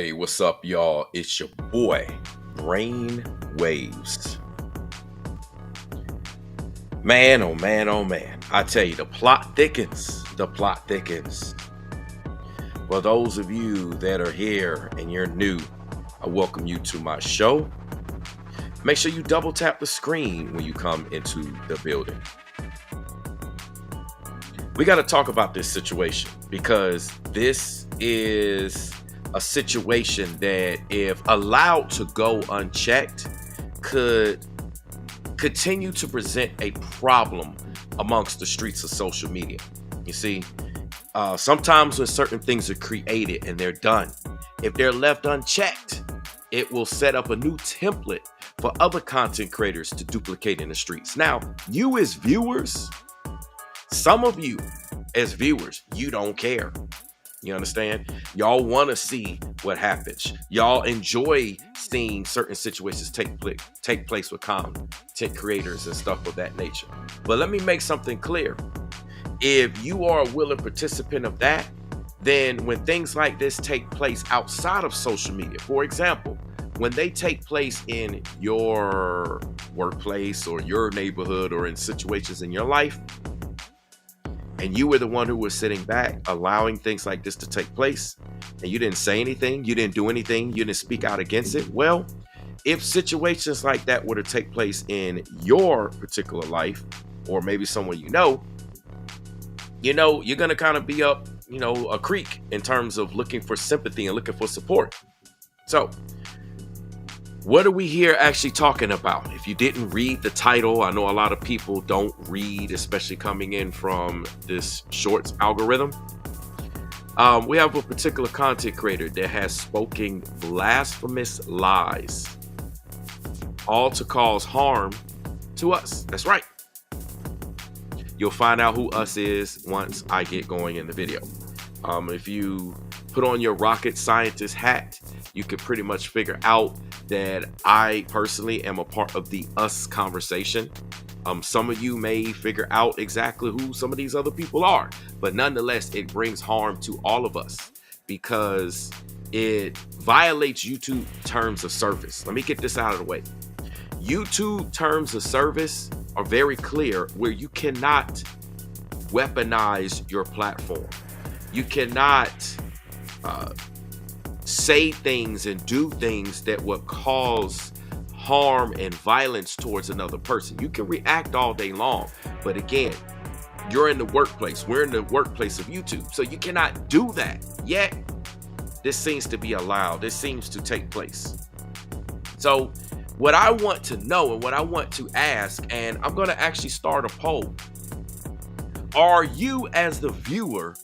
Hey, what's up, y'all? It's your boy, Brain Waves. Man, oh man, oh man. I tell you, the plot thickens. The plot thickens. For those of you that are here and you're new, I welcome you to my show. Make sure you double tap the screen when you come into the building. We got to talk about this situation because this is a situation that, if allowed to go unchecked, could continue to present a problem amongst the streets of social media. You see, sometimes when certain things are created and they're done, if they're left unchecked, it will set up a new template for other content creators to duplicate in the streets. Now, you as viewers, some of you as viewers, you don't care. You understand? Y'all want to see what happens. Y'all enjoy seeing certain situations take place with content creators and stuff of that nature. But let me make something clear. If you are a willing participant of that, then when things like this take place outside of social media, for example, when they take place in your workplace or your neighborhood or in situations in your life, and you were the one who was sitting back allowing things like this to take place, and you didn't say anything, you didn't do anything, you didn't speak out against it. Well, if situations like that were to take place in your particular life, or maybe someone you're going to kind of be up, a creek in terms of looking for sympathy and looking for support. So what are we here actually talking about? If you didn't read the title, I know a lot of people don't read, especially coming in from this shorts algorithm. We have a particular content creator that has spoken blasphemous lies, all to cause harm to us. That's right. You'll find out who us is once I get going in the video. If you put on your rocket scientist hat, you could pretty much figure out that I personally am a part of the us conversation. Some of you may figure out exactly who some of these other people are, but nonetheless, it brings harm to all of us because it violates YouTube terms of service. Let me get this out of the way. YouTube terms of service are very clear where you cannot weaponize your platform. You cannot say things and do things that would cause harm and violence towards another person. You can react all day long, but again, you're in the workplace. We're in the workplace of YouTube, so you cannot do that. Yet, this seems to be allowed. This seems to take place. So, what I want to know and what I want to ask, and I'm going to actually start a poll. Are you, as the viewer,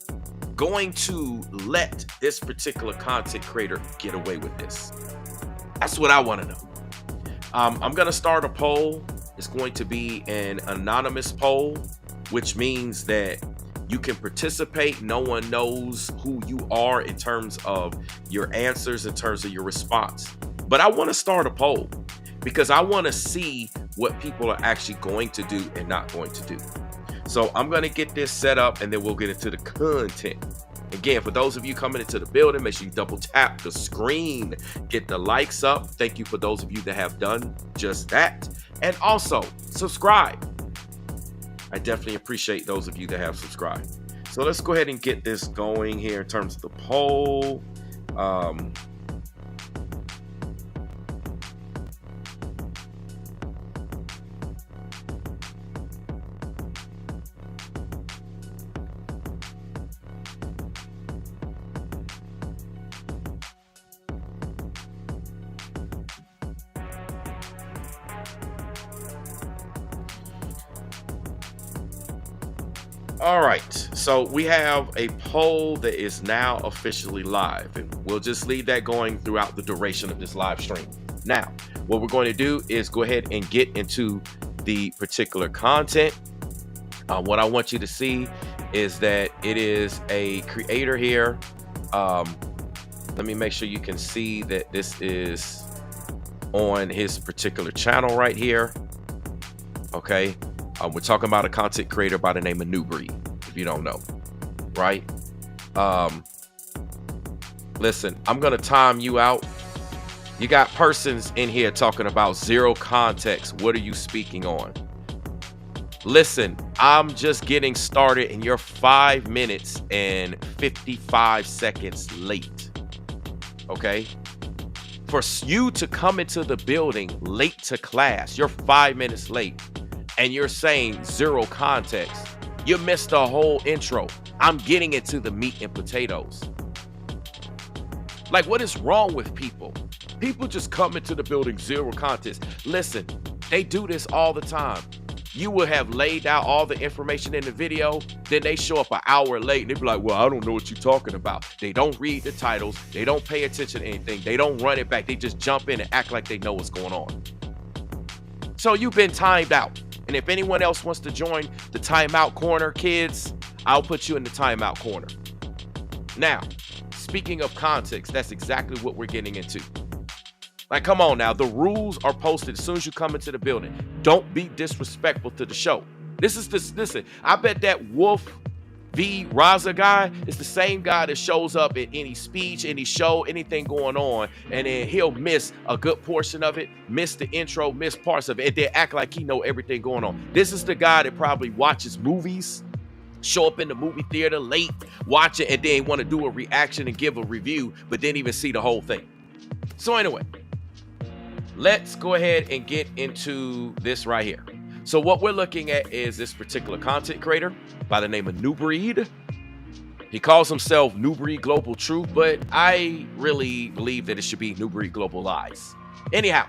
going to let this particular content creator get away with this? That's what I want to know. I'm going to start a poll. It's going to be an anonymous poll, which means that you can participate. No one knows who you are in terms of your answers, in terms of your response. But I want to start a poll because I want to see what people are actually going to do and not going to do. So I'm going to get this set up and then we'll get into the content. Again, for those of you coming into the building, make sure you double tap the screen, get the likes up. Thank you for those of you that have done just that. And also subscribe. I definitely appreciate those of you that have subscribed. So let's go ahead and get this going here in terms of the poll. All right, so we have a poll that is now officially live, and we'll just leave that going throughout the duration of this live stream. Now, what we're going to do is go ahead and get into the particular content. What I want you to see is that it is a creator here. Let me make sure you can see that this is on his particular channel right here. Okay. We're talking about a content creator by the name of Nubreed, if you don't know, right? Listen, I'm going to time you out. You got persons in here talking about zero context. What are you speaking on? Listen, I'm just getting started and you're 5 minutes and 55 seconds late. Okay? For you to come into the building late to class, you're 5 minutes late and you're saying zero context. You missed the whole intro. I'm getting into the meat and potatoes. Like, what is wrong with people? People just come into the building zero context. Listen, they do this all the time. You will have laid out all the information in the video, then they show up an hour late and they be like, well, I don't know what you're talking about. They don't read the titles. They don't pay attention to anything. They don't run it back. They just jump in and act like they know what's going on. So you've been timed out. And if anyone else wants to join the timeout corner, kids, I'll put you in the timeout corner. Now, speaking of context, that's exactly what we're getting into. Like, come on now. The rules are posted as soon as you come into the building. Don't be disrespectful to the show. Listen, I bet that Wolf V. Raza guy is the same guy that shows up at any speech, any show, anything going on, and then he'll miss a good portion of it, miss the intro, miss parts of it, and then act like he know everything going on. This is the guy that probably watches movies, show up in the movie theater late, watch it, and then want to do a reaction and give a review, but didn't even see the whole thing. So anyway, let's go ahead and get into this right here. So what we're looking at is this particular content creator by the name of Nubreed. He calls himself Nubreed Global Truth, but I really believe that it should be Nubreed Global Lies. Anyhow,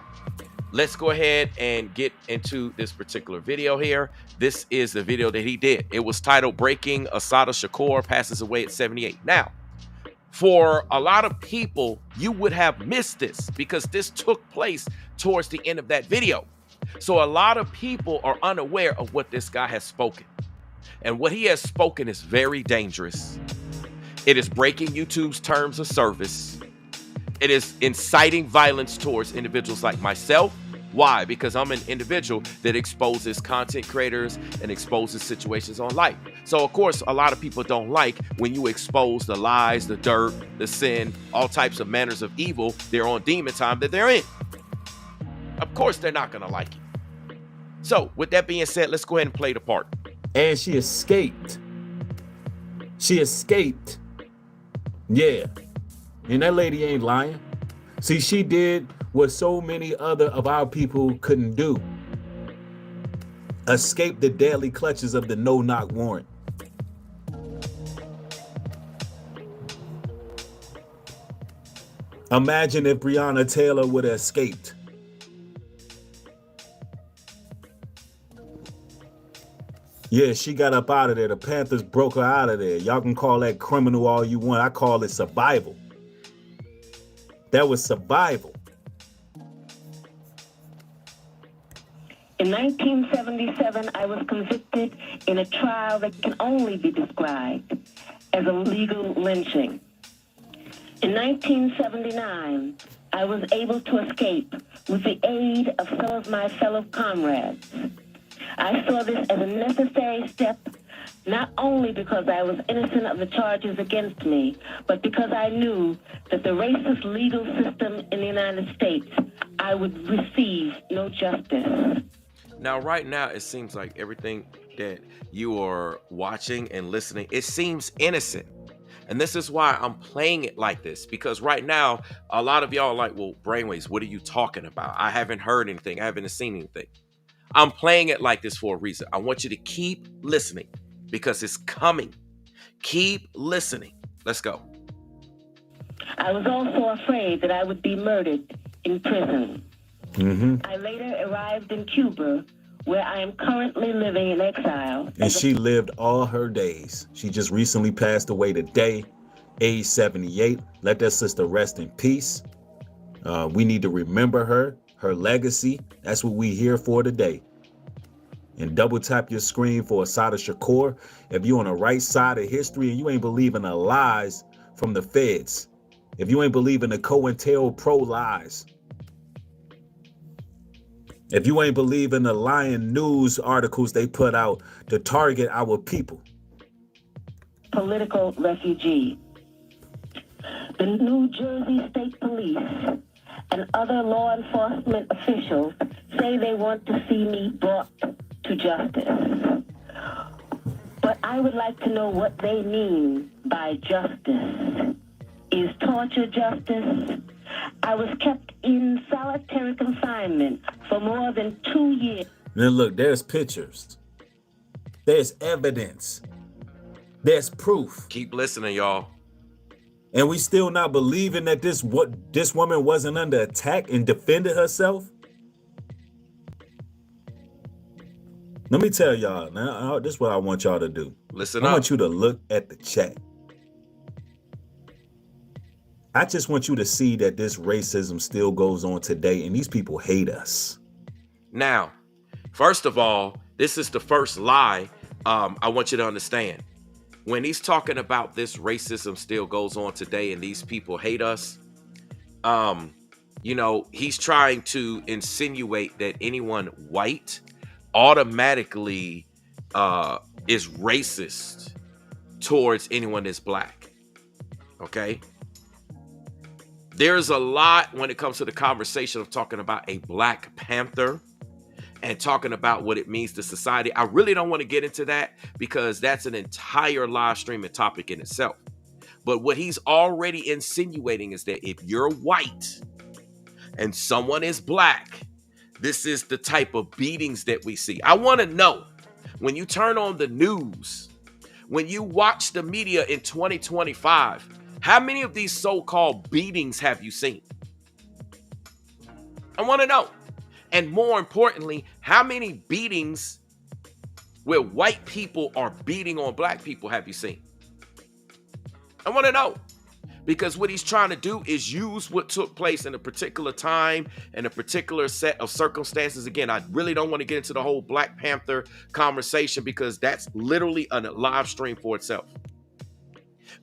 let's go ahead and get into this particular video here. This is the video that he did. It was titled Breaking Assata Shakur Passes Away at 78. Now, for a lot of people, you would have missed this because this took place towards the end of that video. So a lot of people are unaware of what this guy has spoken. And what he has spoken is very dangerous. It is breaking YouTube's terms of service. It is inciting violence towards individuals like myself. Why? Because I'm an individual that exposes content creators and exposes situations on life. So, of course, a lot of people don't like when you expose the lies, the dirt, the sin, all types of manners of evil they're on demon time that they're in. Of course, they're not going to like it. So, with that being said, let's go ahead and play the part. And she escaped. She escaped. Yeah. And that lady ain't lying. See, she did what so many other of our people couldn't do. Escape the deadly clutches of the no-knock warrant. Imagine if Breonna Taylor would have escaped. Yeah, she got up out of there. The Panthers broke her out of there. Y'all can call that criminal all you want. I call it survival. That was survival. In 1977, I was convicted in a trial that can only be described as a legal lynching. In 1979, I was able to escape with the aid of some of my fellow comrades. I saw this as a necessary step, not only because I was innocent of the charges against me, but because I knew that the racist legal system in the United States, I would receive no justice. Now, right now, it seems like everything that you are watching and listening, it seems innocent. And this is why I'm playing it like this, because right now, a lot of y'all are like, well, Brainwaves, what are you talking about? I haven't heard anything. I haven't seen anything. I'm playing it like this for a reason. I want you to keep listening because it's coming. Keep listening. Let's go. I was also afraid that I would be murdered in prison. I later arrived in Cuba, where I am currently living in exile. And she lived all her days. She just recently passed away today, age 78. Let that sister rest in peace. We need to remember her legacy. That's what we here for today. And double tap your screen for Assata Shakur. If you're on the right side of history and you ain't believing the lies from the feds, if you ain't believing the COINTELPRO lies, if you ain't believing the lying news articles they put out to target our people. Political refugee. The New Jersey State Police and other law enforcement officials say they want to see me brought to justice. But I would like to know what they mean by justice. Is torture justice? I was kept in solitary confinement for more than 2 years. Then look, there's pictures. There's evidence. There's proof. Keep listening, y'all. And we still not believing that this woman wasn't under attack and defended herself? Let me tell y'all, now this is what I want y'all to do. Listen I up. want you to look at the chat. I just want you to see that this racism still goes on today and these people hate us. Now, first of all, this is the first lie I want you to understand. When he's talking about this racism still goes on today and these people hate us, he's trying to insinuate that anyone white automatically is racist towards anyone that's black. Okay? There's a lot when it comes to the conversation of talking about a Black Panther and talking about what it means to society. I really don't want to get into that because that's an entire live streaming topic in itself. But what he's already insinuating is that if you're white and someone is black, this is the type of beatings that we see. I want to know, when you turn on the news, when you watch the media in 2025, how many of these so-called beatings have you seen? I want to know. And more importantly, how many beatings where white people are beating on black people have you seen? I want to know. Because what he's trying to do is use what took place in a particular time and a particular set of circumstances. Again, I really don't want to get into the whole Black Panther conversation because that's literally a live stream for itself.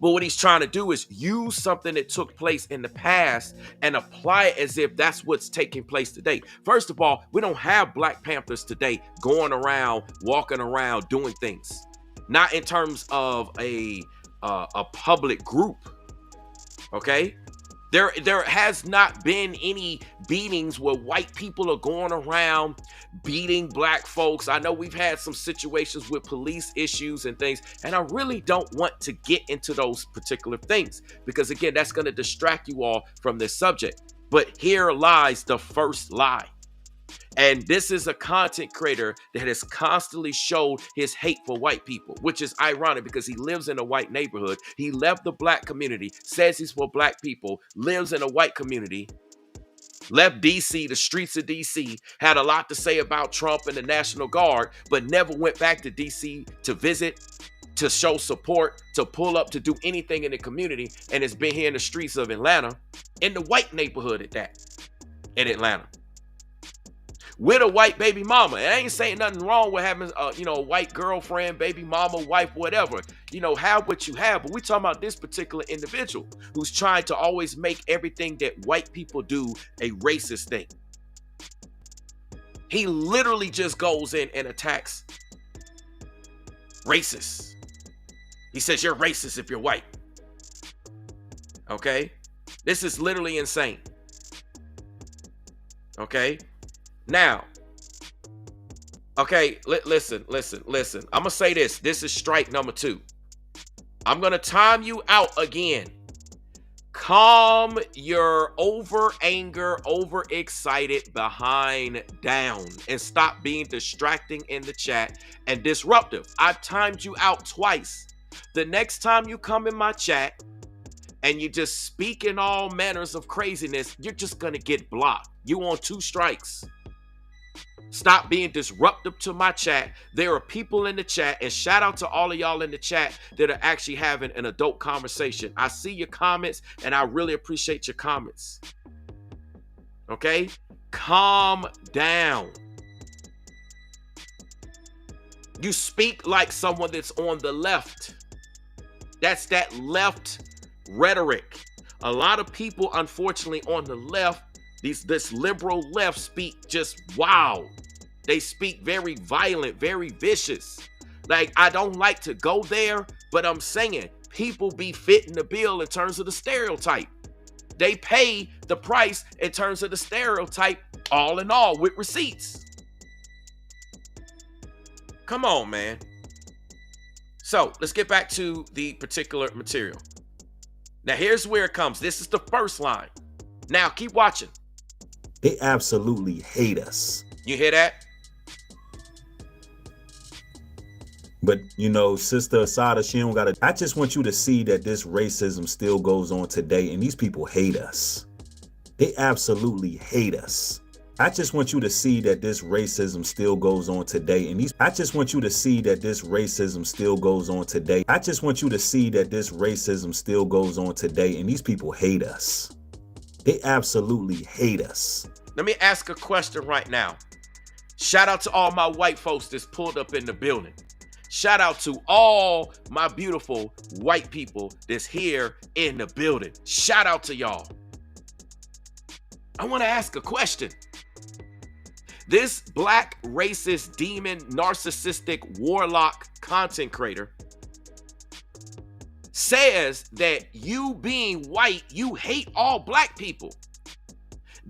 But what he's trying to do is use something that took place in the past and apply it as if that's what's taking place today. First of all, we don't have Black Panthers today going around, walking around, doing things. Not in terms of a public group. Okay? There has not been any beatings where white people are going around beating black folks. I know we've had some situations with police issues and things, and I really don't want to get into those particular things because, again, that's going to distract you all from this subject. But here lies the first lie. And this is a content creator that has constantly showed his hate for white people, which is ironic because he lives in a white neighborhood. He left the black community, says he's for black people, lives in a white community, left DC, the streets of DC, had a lot to say about Trump and the National Guard, but never went back to DC to visit, to show support, to pull up, to do anything in the community, and has been here in the streets of Atlanta, in the white neighborhood at that, in Atlanta. With a white baby mama. And I ain't saying nothing wrong with having a white girlfriend, baby mama, wife, whatever. Have what you have. But we're talking about this particular individual who's trying to always make everything that white people do a racist thing. He literally just goes in and attacks racists. He says you're racist if you're white. Okay? This is literally insane. Okay? Now, okay, listen. I'm going to say this. This is strike number 2. I'm going to time you out again. Calm your over-anger, over-excited behind down and stop being distracting in the chat and disruptive. I've timed you out twice. The next time you come in my chat and you just speak in all manners of craziness, you're just going to get blocked. You on 2 strikes. Stop being disruptive to my chat. There are people in the chat, and shout out to all of y'all in the chat that are actually having an adult conversation. I see your comments, and I really appreciate your comments. Okay? Calm down. You speak like someone that's on the left. That's that left rhetoric. A lot of people, unfortunately, on the left, this liberal left speak just wow. They speak very violent, very vicious. Like, I don't like to go there, but I'm saying people be fitting the bill in terms of the stereotype. They pay the price in terms of the stereotype, all in all, with receipts. Come on, man. So let's get back to the particular material. Now, here's where it comes. This is the first line. Now, keep watching. They absolutely hate us. You hear that? But, you know, Sister Asada, she don't gotta. I just want you to see that this racism still goes on today, and these people hate us. They absolutely hate us. I just want you to see that this racism still goes on today, and I just want you to see that this racism still goes on today. I just want you to see that this racism still goes on today, and these people hate us. They absolutely hate us. Let me ask a question right now. Shout out to all my white folks that's pulled up in the building. Shout out to all my beautiful white people that's here in the building. Shout out to y'all. I want to ask a question. This black racist demon narcissistic warlock content creator says that you being white, you hate all black people.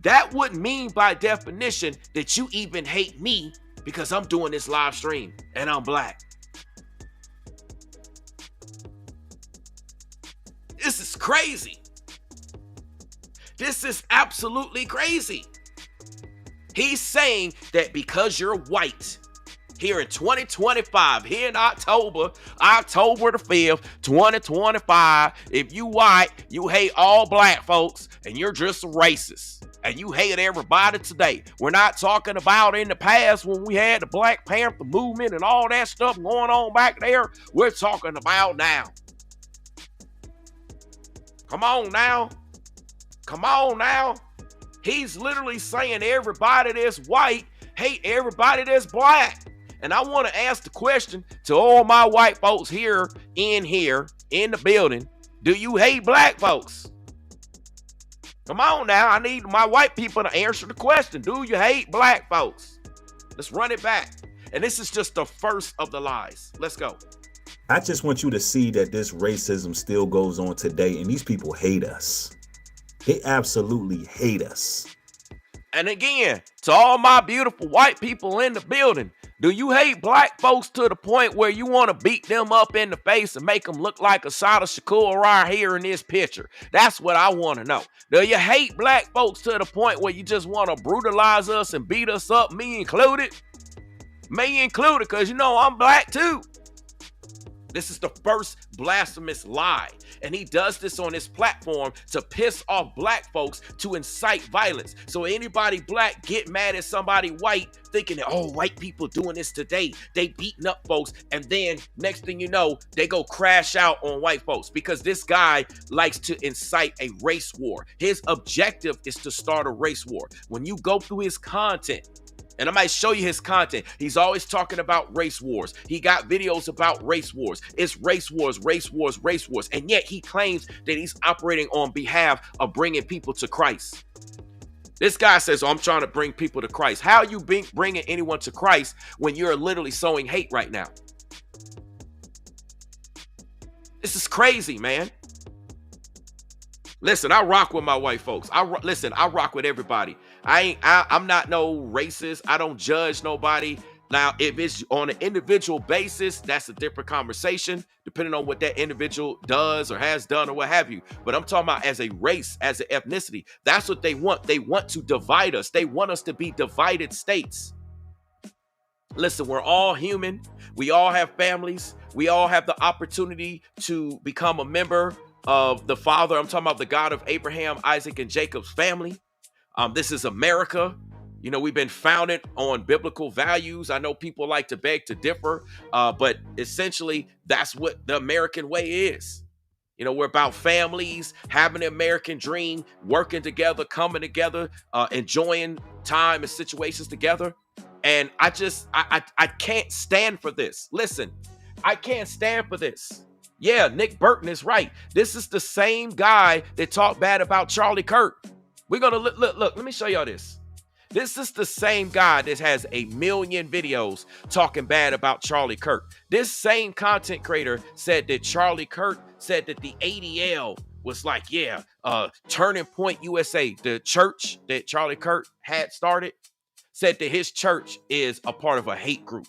That would mean by definition that you even hate me because I'm doing this live stream and I'm black. This is crazy. This is absolutely crazy. He's saying that because you're white, here in 2025, here in October the 5th, 2025, if you white, you hate all black folks, and you're just a racist. And you hate everybody today. We're not talking about in the past when we had the Black Panther movement and all that stuff going on back there. We're talking about now. Come on now. Come on now. He's literally saying everybody that's white hate everybody that's black. And I want to ask the question to all my white folks here in the building. Do you hate black folks? Come on now. I need my white people to answer the question. Do you hate black folks? Let's run it back. And this is just the first of the lies. Let's go. I just want you to see that this racism still goes on today, and these people hate us. They absolutely hate us. And again, to all my beautiful white people in the building, do you hate black folks to the point where you want to beat them up in the face and make them look like Asada Shakur right here in this picture? That's what I want to know. Do you hate black folks to the point where you just want to brutalize us and beat us up, me included? Me included, because you know I'm black too. This is the first blasphemous lie. And he does this on his platform to piss off black folks, to incite violence. So anybody black get mad at somebody white thinking that, oh, white people doing this today. They beating up folks. And then next thing you know, they go crash out on white folks because this guy likes to incite a race war. His objective is to start a race war. When you go through his content, and I might show you his content. He's always talking about race wars. He got videos about race wars. It's race wars, race wars, race wars. And yet he claims that he's operating on behalf of bringing people to Christ. This guy says, oh, I'm trying to bring people to Christ. How are you bringing anyone to Christ when you're literally sowing hate right now? This is crazy, man. Listen, I rock with my white folks. I rock with everybody. I'm not no racist. I don't judge nobody. Now, if it's on an individual basis, that's a different conversation, depending on what that individual does or has done or what have you. But I'm talking about as a race, as an ethnicity. That's what they want. They want to divide us. They want us to be divided states. Listen, we're all human. We all have families. We all have the opportunity to become a member of the Father. I'm talking about the God of Abraham, Isaac, and Jacob's family. This is America. You know, we've been founded on biblical values. I know people like to beg to differ, but essentially that's what the American way is. You know, we're about families, having the American dream, working together, coming together, enjoying time and situations together. And I can't stand for this. Listen, I can't stand for this. Yeah, Nick Burton is right. This is the same guy that talked bad about Charlie Kirk. We're going to look, let me show y'all this. This is the same guy that has 1 million videos talking bad about Charlie Kirk. This same content creator said that Charlie Kirk said that the ADL was like, yeah, Turning Point USA, the church that Charlie Kirk had started, said that his church is a part of a hate group.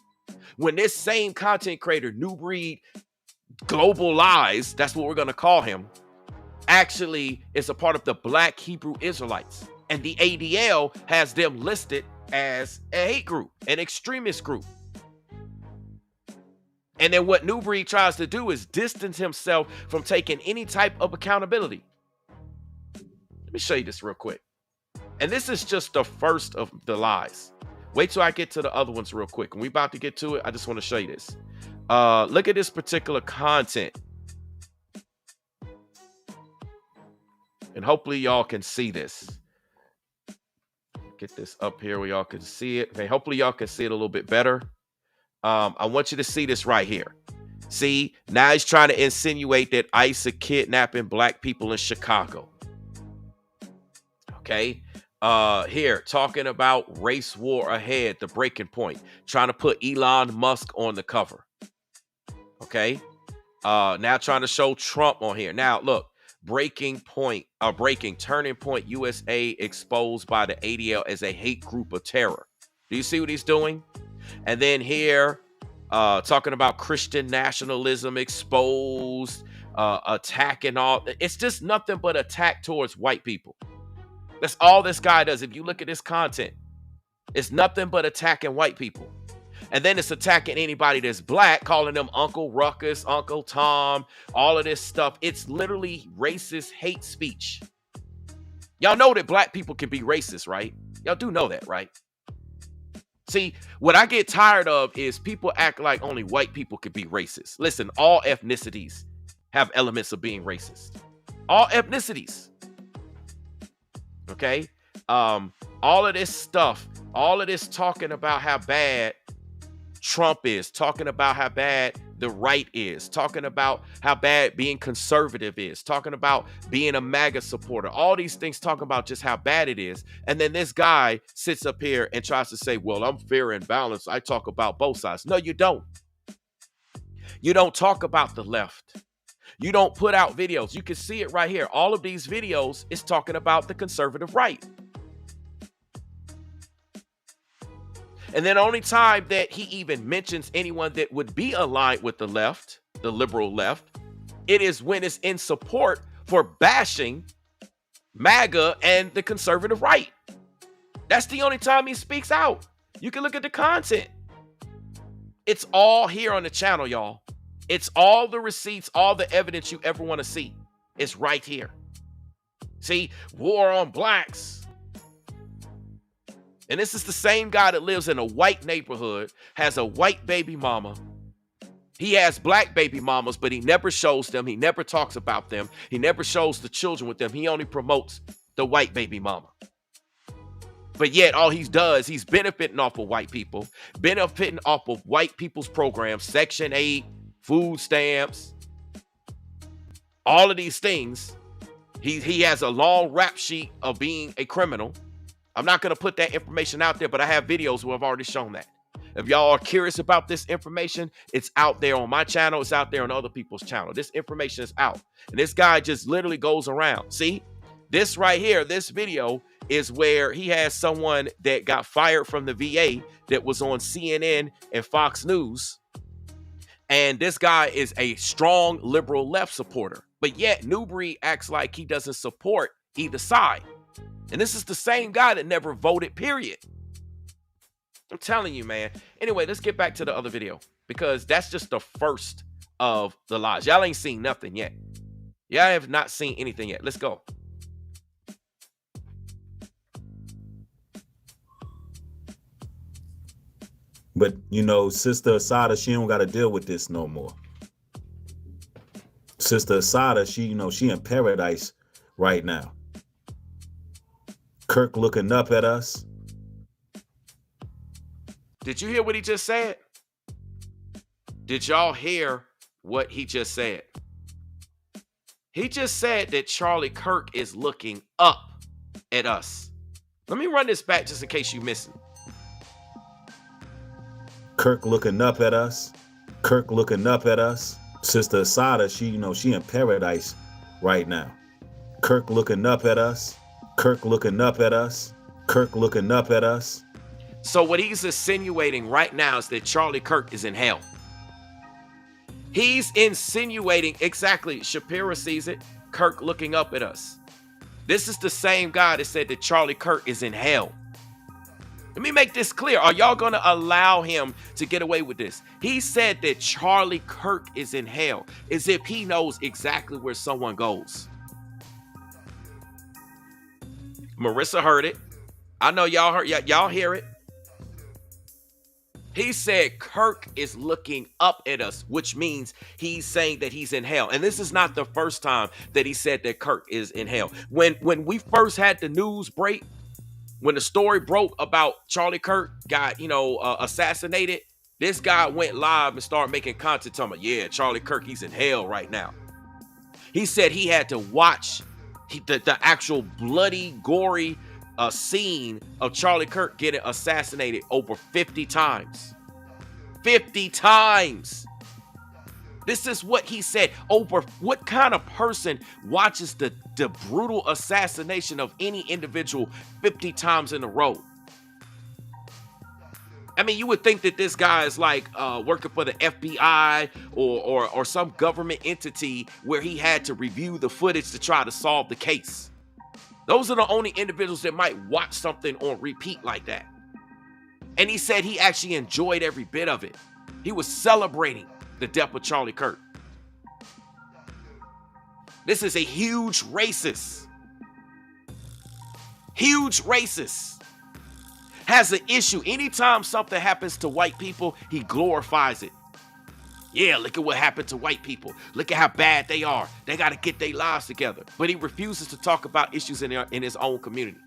When this same content creator, Nubreed Global Lies, that's what we're going to call him, actually is a part of the Black Hebrew Israelites. And the ADL has them listed as a hate group, an extremist group. And then what Nubreed tries to do is distance himself from taking any type of accountability. Let me show you this real quick. And this is just the first of the lies. Wait till I get to the other ones real quick. When we about to get to it, I just want to show you this. Look at this particular content. And hopefully y'all can see this. Get this up here where y'all can see it. Okay, hopefully y'all can see it a little bit better. I want you to see this right here. See, now he's trying to insinuate that ICE are kidnapping black people in Chicago. Okay. Here, talking about race war ahead, the breaking point. Trying to put Elon Musk on the cover. Okay. Now trying to show Trump on here. Now, look. Turning Point USA exposed by the ADL as a hate group of terror. Do you see what he's doing? And then here, talking about Christian nationalism exposed, attacking all. It's just nothing but attack towards white people. That's all this guy does. If you look at this content, it's nothing but attacking white people. And then it's attacking anybody that's black, calling them Uncle Ruckus, Uncle Tom, all of this stuff. It's literally racist hate speech. Y'all know that black people can be racist, right? Y'all do know that, right? See, what I get tired of is people act like only white people can be racist. Listen, all ethnicities have elements of being racist. All ethnicities. Okay? All of this stuff, all of this talking about how bad Trump is, talking about how bad the right is, talking about how bad being conservative is, talking about being a MAGA supporter, all these things talking about just how bad it is. And then this guy sits up here and tries to say, well, I'm fair and balanced. I talk about both sides. No, you don't. You don't talk about the left. You don't put out videos. You can see it right here. All of these videos is talking about the conservative right. And then the only time that he even mentions anyone that would be aligned with the left, the liberal left, it is when it's in support for bashing MAGA and the conservative right. That's the only time he speaks out. You can look at the content. It's all here on the channel, y'all. It's all the receipts, all the evidence you ever want to see. It's right here. See, war on blacks. And this is the same guy that lives in a white neighborhood, has a white baby mama. He has black baby mamas, but he never shows them. He never talks about them. He never shows the children with them. He only promotes the white baby mama. But yet all he does, he's benefiting off of white people, benefiting off of white people's programs, Section 8, food stamps, all of these things. He has a long rap sheet of being a criminal. I'm not going to put that information out there, but I have videos where I've already shown that. If y'all are curious about this information, it's out there on my channel. It's out there on other people's channel. This information is out. And this guy just literally goes around. See, this right here, this video is where he has someone that got fired from the VA that was on CNN and Fox News. And this guy is a strong liberal left supporter. But yet Nubreed acts like he doesn't support either side. And this is the same guy that never voted, period. I'm telling you, man. Anyway, let's get back to the other video, because that's just the first of the lies. Y'all ain't seen nothing yet. Y'all have not seen anything yet. Let's go. But, you know, Sister Asada, she don't got to deal with this no more. Sister Asada, she in paradise right now. Kirk looking up at us. Did you hear what he just said? Did y'all hear what he just said? He just said that Charlie Kirk is looking up at us. Let me run this back just in case you missed it. Kirk looking up at us. Kirk looking up at us. Sister Asada, she in paradise right now. Kirk looking up at us. Kirk looking up at us. Kirk looking up at us. So what he's insinuating right now is that Charlie Kirk is in hell. He's insinuating, exactly, Shapira sees it, Kirk looking up at us. This is the same guy that said that Charlie Kirk is in hell. Let me make this clear. Are y'all going to allow him to get away with this? He said that Charlie Kirk is in hell, as if he knows exactly where someone goes. Marissa heard it. I know y'all heard. Y'all hear it. He said Kirk is looking up at us, which means he's saying that he's in hell. And this is not the first time that he said that Kirk is in hell. When we first had the news break, when the story broke about Charlie Kirk got, assassinated, this guy went live and started making content talking about, yeah, Charlie Kirk, he's in hell right now. He said he had to watch the actual bloody, gory scene of Charlie Kirk getting assassinated over 50 times. 50 times. This is what he said. Over what kind of person watches the brutal assassination of any individual 50 times in a row? I mean, you would think that this guy is like working for the FBI or some government entity where he had to review the footage to try to solve the case. Those are the only individuals that might watch something on repeat like that. And he said he actually enjoyed every bit of it. He was celebrating the death of Charlie Kirk. This is a huge racist. Huge racist. Has an issue. Anytime something happens to white people, he glorifies it. Yeah, look at what happened to white people. Look at how bad they are. They got to get their lives together. But he refuses to talk about issues in his own community.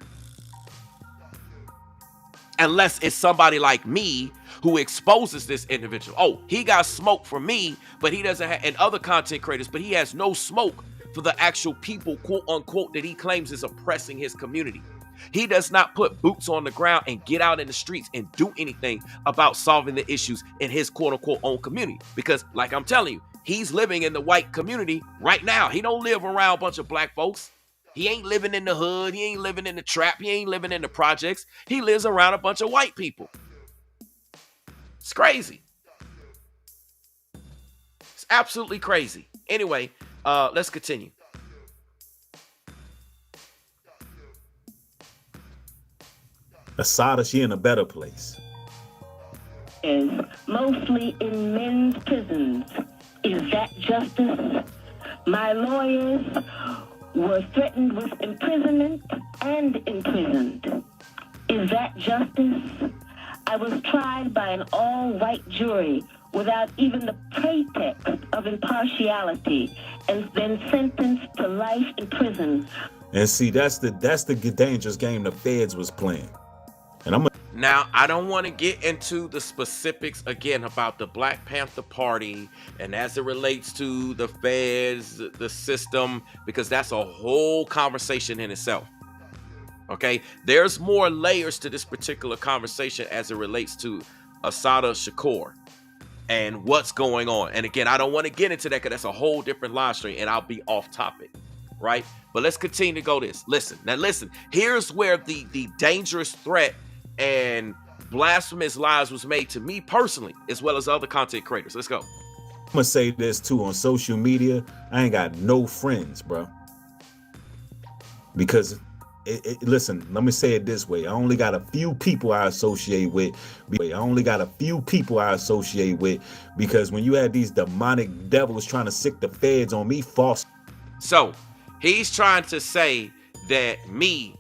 Unless it's somebody like me who exposes this individual. Oh, he got smoke for me, but he doesn't have, and other content creators, but he has no smoke for the actual people, quote unquote, that he claims is oppressing his community. He does not put boots on the ground and get out in the streets and do anything about solving the issues in his quote unquote own community. Because like I'm telling you, he's living in the white community right now. He don't live around a bunch of black folks. He ain't living in the hood. He ain't living in the trap. He ain't living in the projects. He lives around a bunch of white people. It's crazy. It's absolutely crazy. Anyway, let's continue. Asada, she in a better place. Is mostly in men's prisons. Is that justice? My lawyers were threatened with imprisonment and imprisoned. Is that justice? I was tried by an all-white jury without even the pretext of impartiality and then sentenced to life in prison. And see, that's the dangerous game the feds was playing. And Now, I don't want to get into the specifics again about the Black Panther Party and as it relates to the feds, the system, because that's a whole conversation in itself. Okay, there's more layers to this particular conversation as it relates to Assata Shakur and what's going on. And again, I don't want to get into that because that's a whole different live stream and I'll be off topic, right? But let's continue to go this. Listen, here's where the dangerous threat and blasphemous lies was made to me personally, as well as other content creators. Let's go. I'm gonna say this too, on social media, I ain't got no friends, bro. Because listen, let me say it this way. I only got a few people I associate with. Because when you had these demonic devils trying to sick the feds on me, false. So he's trying to say that me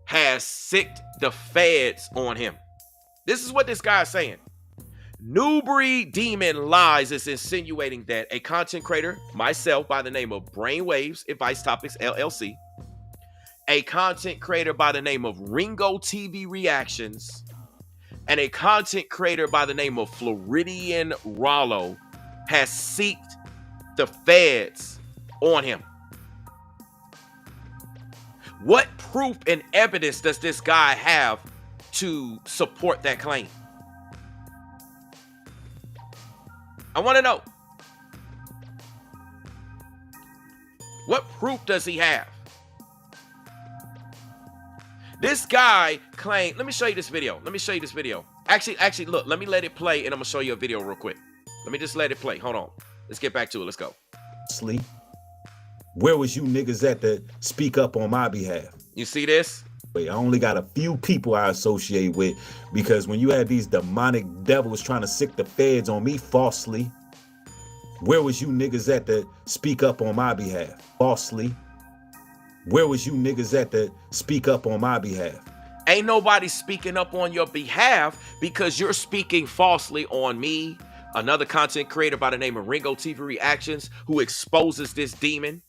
has sicked the feds on him. This is what this guy is saying. Nubreed Demon Lies is insinuating that a content creator, myself by the name of Brainwaves Advice Topics LLC, a content creator by the name of Ringo TV Reactions, and a content creator by the name of Floridian Rollo has seeked the feds on him. What proof and evidence does this guy have to support that claim? I want to know. What proof does he have? This guy claimed, let me show you this video. Let me show you this video. Actually, look, let me let it play and I'm gonna show you a video real quick. Let me just let it play. Hold on. Let's get back to it. Let's go. Sleep. Where was you niggas at to speak up on my behalf? You see this? I only got a few people I associate with, because when you had these demonic devils trying to sick the feds on me falsely, where was you niggas at to speak up on my behalf? Falsely. Where was you niggas at to speak up on my behalf? Ain't nobody speaking up on your behalf because you're speaking falsely on me, another content creator by the name of Ringo TV Reactions, who exposes this demon.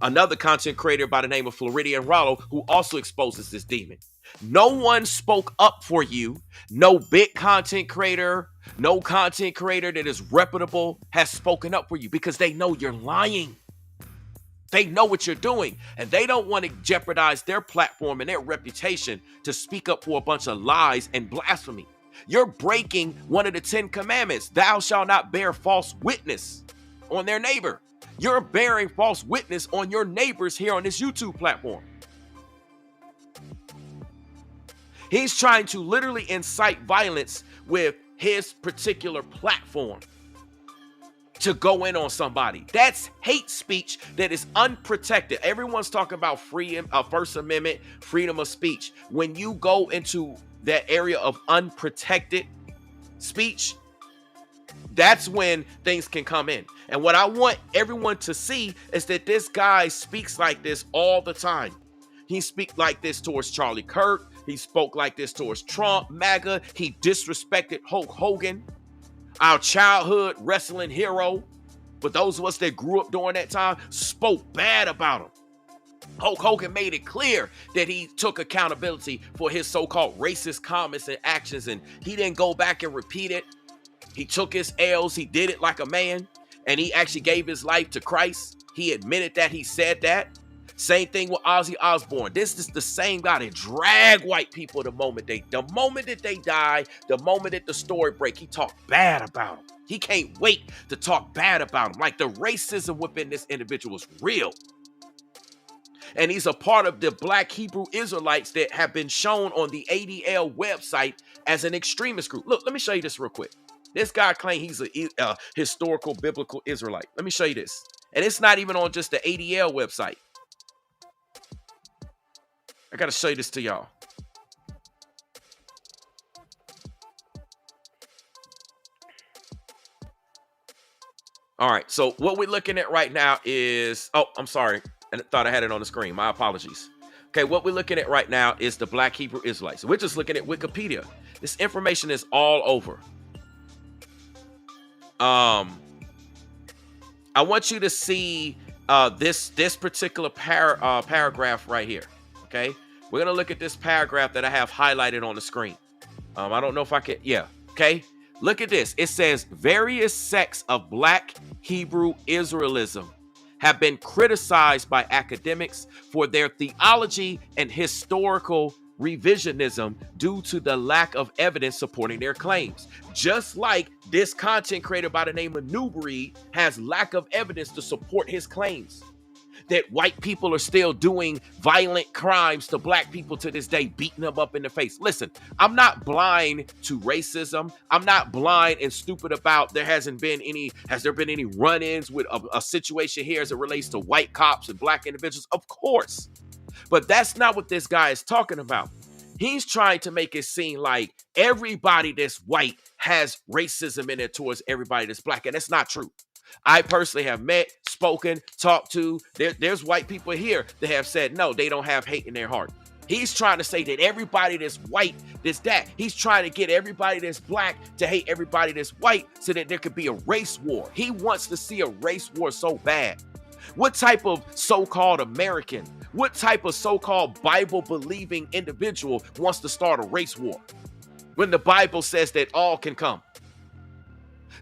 Another content creator by the name of Floridian Rollo, who also exposes this demon. No one spoke up for you. No big content creator, no content creator that is reputable has spoken up for you because they know you're lying. They know what you're doing, and they don't want to jeopardize their platform and their reputation to speak up for a bunch of lies and blasphemy. You're breaking one of the 10 commandments. Thou shalt not bear false witness on their neighbor. You're bearing false witness on your neighbors here on this YouTube platform. He's trying to literally incite violence with his particular platform to go in on somebody. That's hate speech that is unprotected. Everyone's talking about freedom, First Amendment, freedom of speech. When you go into that area of unprotected speech, that's when things can come in. And what I want everyone to see is that this guy speaks like this all the time. He speaks like this towards Charlie Kirk. He spoke like this towards Trump, MAGA. He disrespected Hulk Hogan, our childhood wrestling hero. But those of us that grew up during that time spoke bad about him. Hulk Hogan made it clear that he took accountability for his so-called racist comments and actions, and he didn't go back and repeat it. He took his L's, he did it like a man, and he actually gave his life to Christ. He admitted that, he said that. Same thing with Ozzy Osbourne. This is the same guy that dragged white people the moment that they die, the moment that the story break, he talked bad about them. He can't wait to talk bad about them. Like the racism within this individual is real. And he's a part of the Black Hebrew Israelites that have been shown on the ADL website as an extremist group. Look, let me show you this real quick. This guy claims he's a historical biblical Israelite. Let me show you this. And it's not even on just the ADL website. I got to show you this to y'all. All right. So what we're looking at right now is, oh, I'm sorry. I thought I had it on the screen. My apologies. Okay. What we're looking at right now is the Black Hebrew Israelites. We're just looking at Wikipedia. This information is all over. I want you to see this particular paragraph right here. Okay, we're gonna look at this paragraph that I have highlighted on the screen. I don't know if I can. Yeah. Okay. Look at this. It says various sects of Black Hebrew Israelism have been criticized by academics for their theology and historical revisionism due to the lack of evidence supporting their claims. Just like this content creator by the name of Nubreed has lack of evidence to support his claims that white people are still doing violent crimes to black people to this day, beating them up in the face. Listen, I'm not blind to racism. I'm not blind and stupid about has there been any run-ins with a situation here as it relates to white cops and black individuals? Of course. But that's not what this guy is talking about. He's trying to make it seem like everybody that's white has racism in it towards everybody that's black, and that's not true. I personally have met, spoken, talked to, there's white people here that have said, no, they don't have hate in their heart. He's trying to say that everybody that's white, that's that. He's trying to get everybody that's black to hate everybody that's white so that there could be a race war. He wants to see a race war so bad. What type of so-called American, what type of so-called Bible-believing individual wants to start a race war when the Bible says that all can come?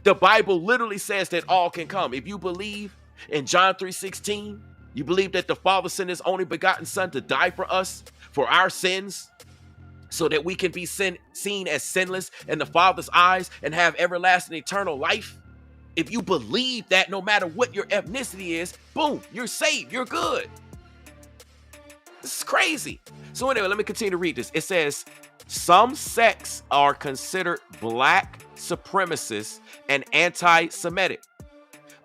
The Bible literally says that all can come. If you believe in John 3:16, you believe that the Father sent his only begotten Son to die for us, for our sins, so that we can be seen as sinless in the Father's eyes and have everlasting eternal life. If you believe that no matter what your ethnicity is, boom, you're saved, you're good. This is crazy. So anyway, let me continue to read this. It says, some sects are considered black supremacists and anti-Semitic.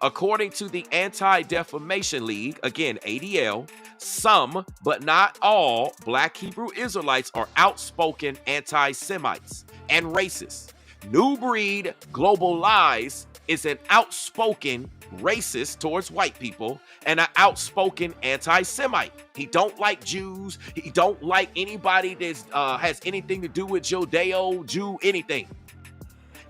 According to the Anti-Defamation League, again, ADL, some, but not all, Black Hebrew Israelites are outspoken anti-Semites and racists. Nubreed Global Lies is an outspoken racist towards white people and an outspoken anti-Semite. He don't like Jews. He don't like anybody that has anything to do with Judeo, Jew, anything.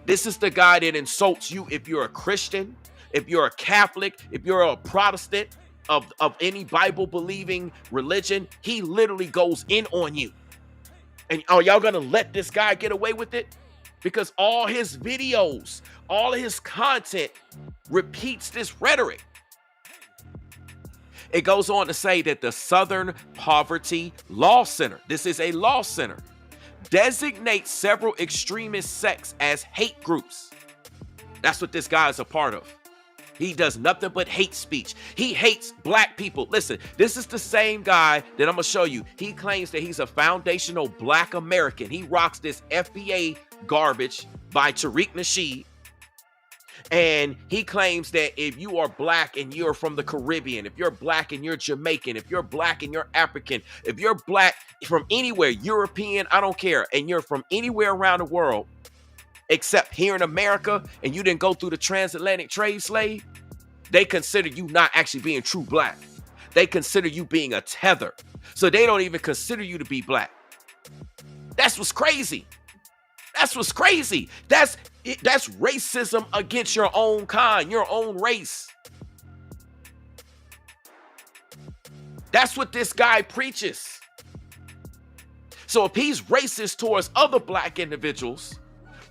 This is the guy that insults you if you're a Christian, if you're a Catholic, if you're a Protestant of any Bible-believing religion. He literally goes in on you. And are y'all gonna let this guy get away with it? Because all his videos, all of his content repeats this rhetoric. It goes on to say that the Southern Poverty Law Center, this is a law center, designates several extremist sects as hate groups. That's what this guy is a part of. He does nothing but hate speech. He hates black people. Listen, this is the same guy that I'm going to show you. He claims that he's a foundational black American. He rocks this FBA garbage by Tariq Nasheed. And he claims that if you are black and you're from the Caribbean, if you're black and you're Jamaican, if you're black and you're African, if you're black from anywhere, European, I don't care, and you're from anywhere around the world, except here in America, and you didn't go through the transatlantic trade slave, they consider you not actually being true black. They consider you being a tether. So they don't even consider you to be black. That's what's crazy. That's what's crazy. That's racism against your own kind, your own race. That's what this guy preaches. So if he's racist towards other black individuals,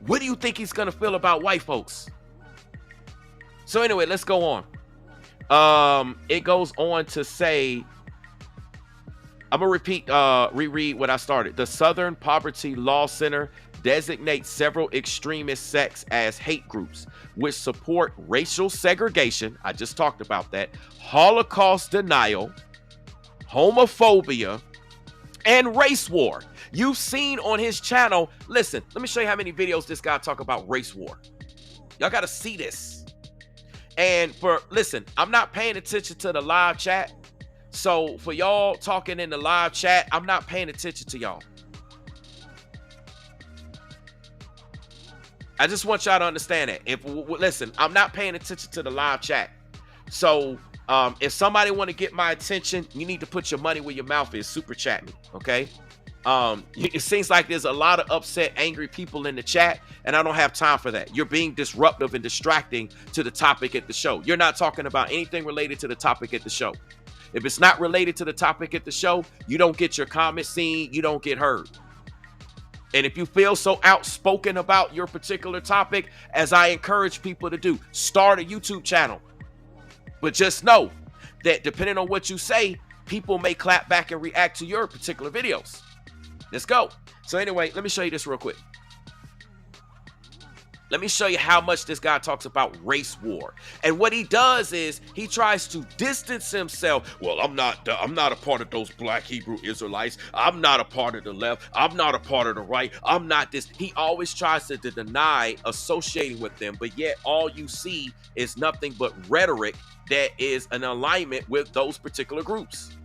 what do you think he's going to feel about white folks? So anyway, let's go on. It goes on to say, I'm going to reread what I started. The Southern Poverty Law Center designates several extremist sects as hate groups, which support racial segregation. I just talked about that. Holocaust denial, homophobia, and race war. You've seen on his channel, listen, let me show you how many videos this guy talk about race war. Y'all got to see this. And listen, I'm not paying attention to the live chat. So for y'all talking in the live chat, I'm not paying attention to y'all. I just want y'all to understand that. Listen, I'm not paying attention to the live chat. So if somebody want to get my attention, you need to put your money where your mouth is. Super chat me, okay? It seems like there's a lot of upset, angry people in the chat, and I don't have time for that. You're being disruptive and distracting to the topic at the show. You're not talking about anything related to the topic at the show. If it's not related to the topic at the show, you don't get your comment seen, you don't get heard. And if you feel so outspoken about your particular topic, as I encourage people to do, start a YouTube channel. But just know that depending on what you say, people may clap back and react to your particular videos. Let's go. So anyway, let me show you this real quick. Let me show you how much this guy talks about race war. And what he does is he tries to distance himself. Well, I'm not a part of those black Hebrew Israelites. I'm not a part of the left. I'm not a part of the right. I'm not this. He always tries to deny associating with them. But yet all you see is nothing but rhetoric that is an alignment with those particular groups.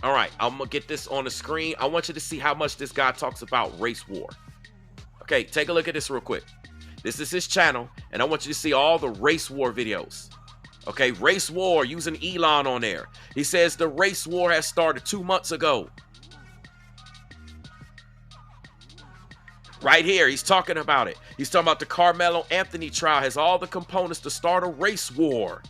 All right, I'm going to get this on the screen. I want you to see how much this guy talks about race war. Okay, take a look at this real quick. This is his channel, and I want you to see all the race war videos. Okay, race war using Elon on there. He says the race war has started 2 months ago. Right here, he's talking about it. He's talking about the Carmelo Anthony trial has all the components to start a race war.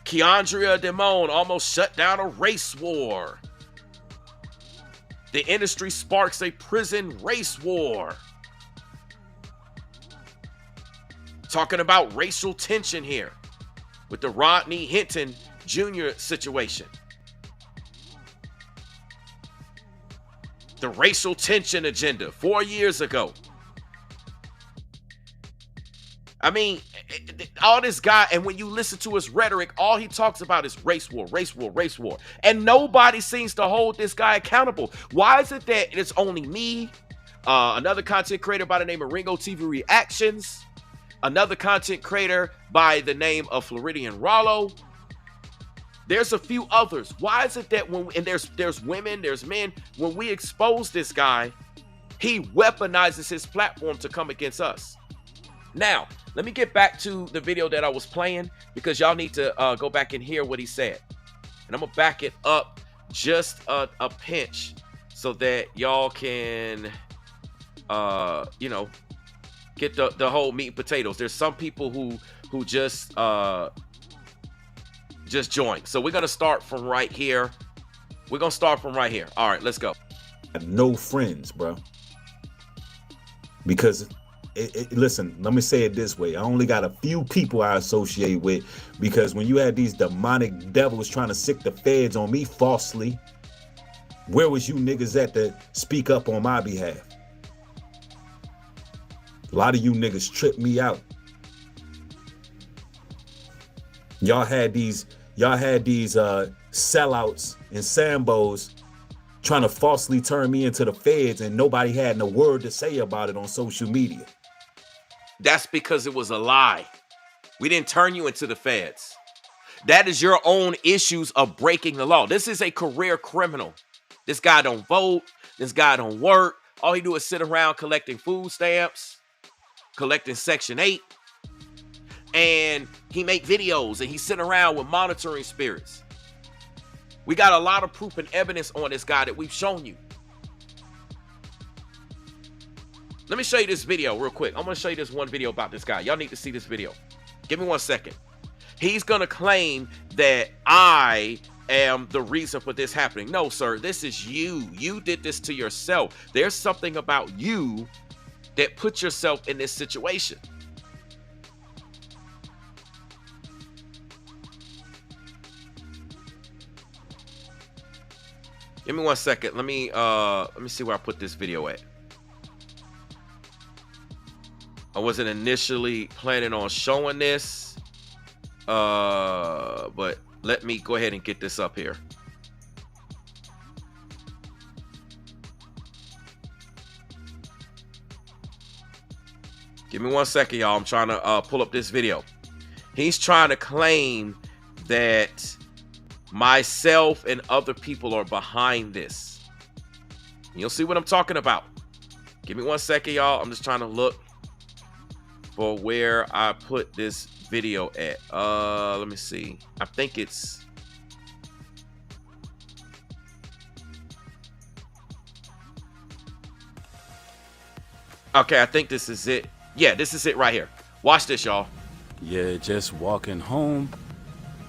Keandria Demone almost shut down a race war. The industry sparks a prison race war. Talking about racial tension here with the Rodney Hinton Jr. situation. The racial tension agenda 4 years ago. I mean, all this guy, and when you listen to his rhetoric, all he talks about is race war, race war, race war. And nobody seems to hold this guy accountable. Why is it that it's only me, another content creator by the name of Ringo TV Reactions, another content creator by the name of Floridian Rollo? There's a few others. Why is it that and there's women, there's men, when we expose this guy, he weaponizes his platform to come against us? Now, let me get back to the video that I was playing, because y'all need to go back and hear what he said. And I'm going to back it up just a pinch so that y'all can, you know, get the whole meat and potatoes. There's some people who just joined. So we're going to start from right here. We're going to start from right here. All right, let's go. I have no friends, bro. Because listen, let me say it this way. I only got a few people I associate with, because when you had these demonic devils trying to sick the feds on me falsely, where was you niggas at to speak up on my behalf? A lot of you niggas tripped me out. Y'all had these sellouts and Sambos trying to falsely turn me into the feds, and nobody had no word to say about it on social media. That's because it was a lie. We didn't turn you into the feds. That is your own issues of breaking the law. This is a career criminal. This guy don't vote. This guy don't work. All he do is sit around collecting food stamps, collecting Section 8. And he make videos and he's sitting around with monitoring spirits. We got a lot of proof and evidence on this guy that we've shown you. Let me show you this video real quick. I'm going to show you this one video about this guy. Y'all need to see this video. Give me 1 second. He's going to claim that I am the reason for this happening. No, sir. This is you. You did this to yourself. There's something about you that put yourself in this situation. Give me 1 second. Let me see where I put this video at. I wasn't initially planning on showing this, but let me go ahead and get this up here. Give me 1 second, y'all. I'm trying to pull up this video. He's trying to claim that myself and other people are behind this. You'll see what I'm talking about. Give me 1 second, y'all. I'm just trying to look for where I put this video at. Let me see. I think it's... Okay, I think this is it. Yeah, this is it right here. Watch this, y'all. Yeah, just walking home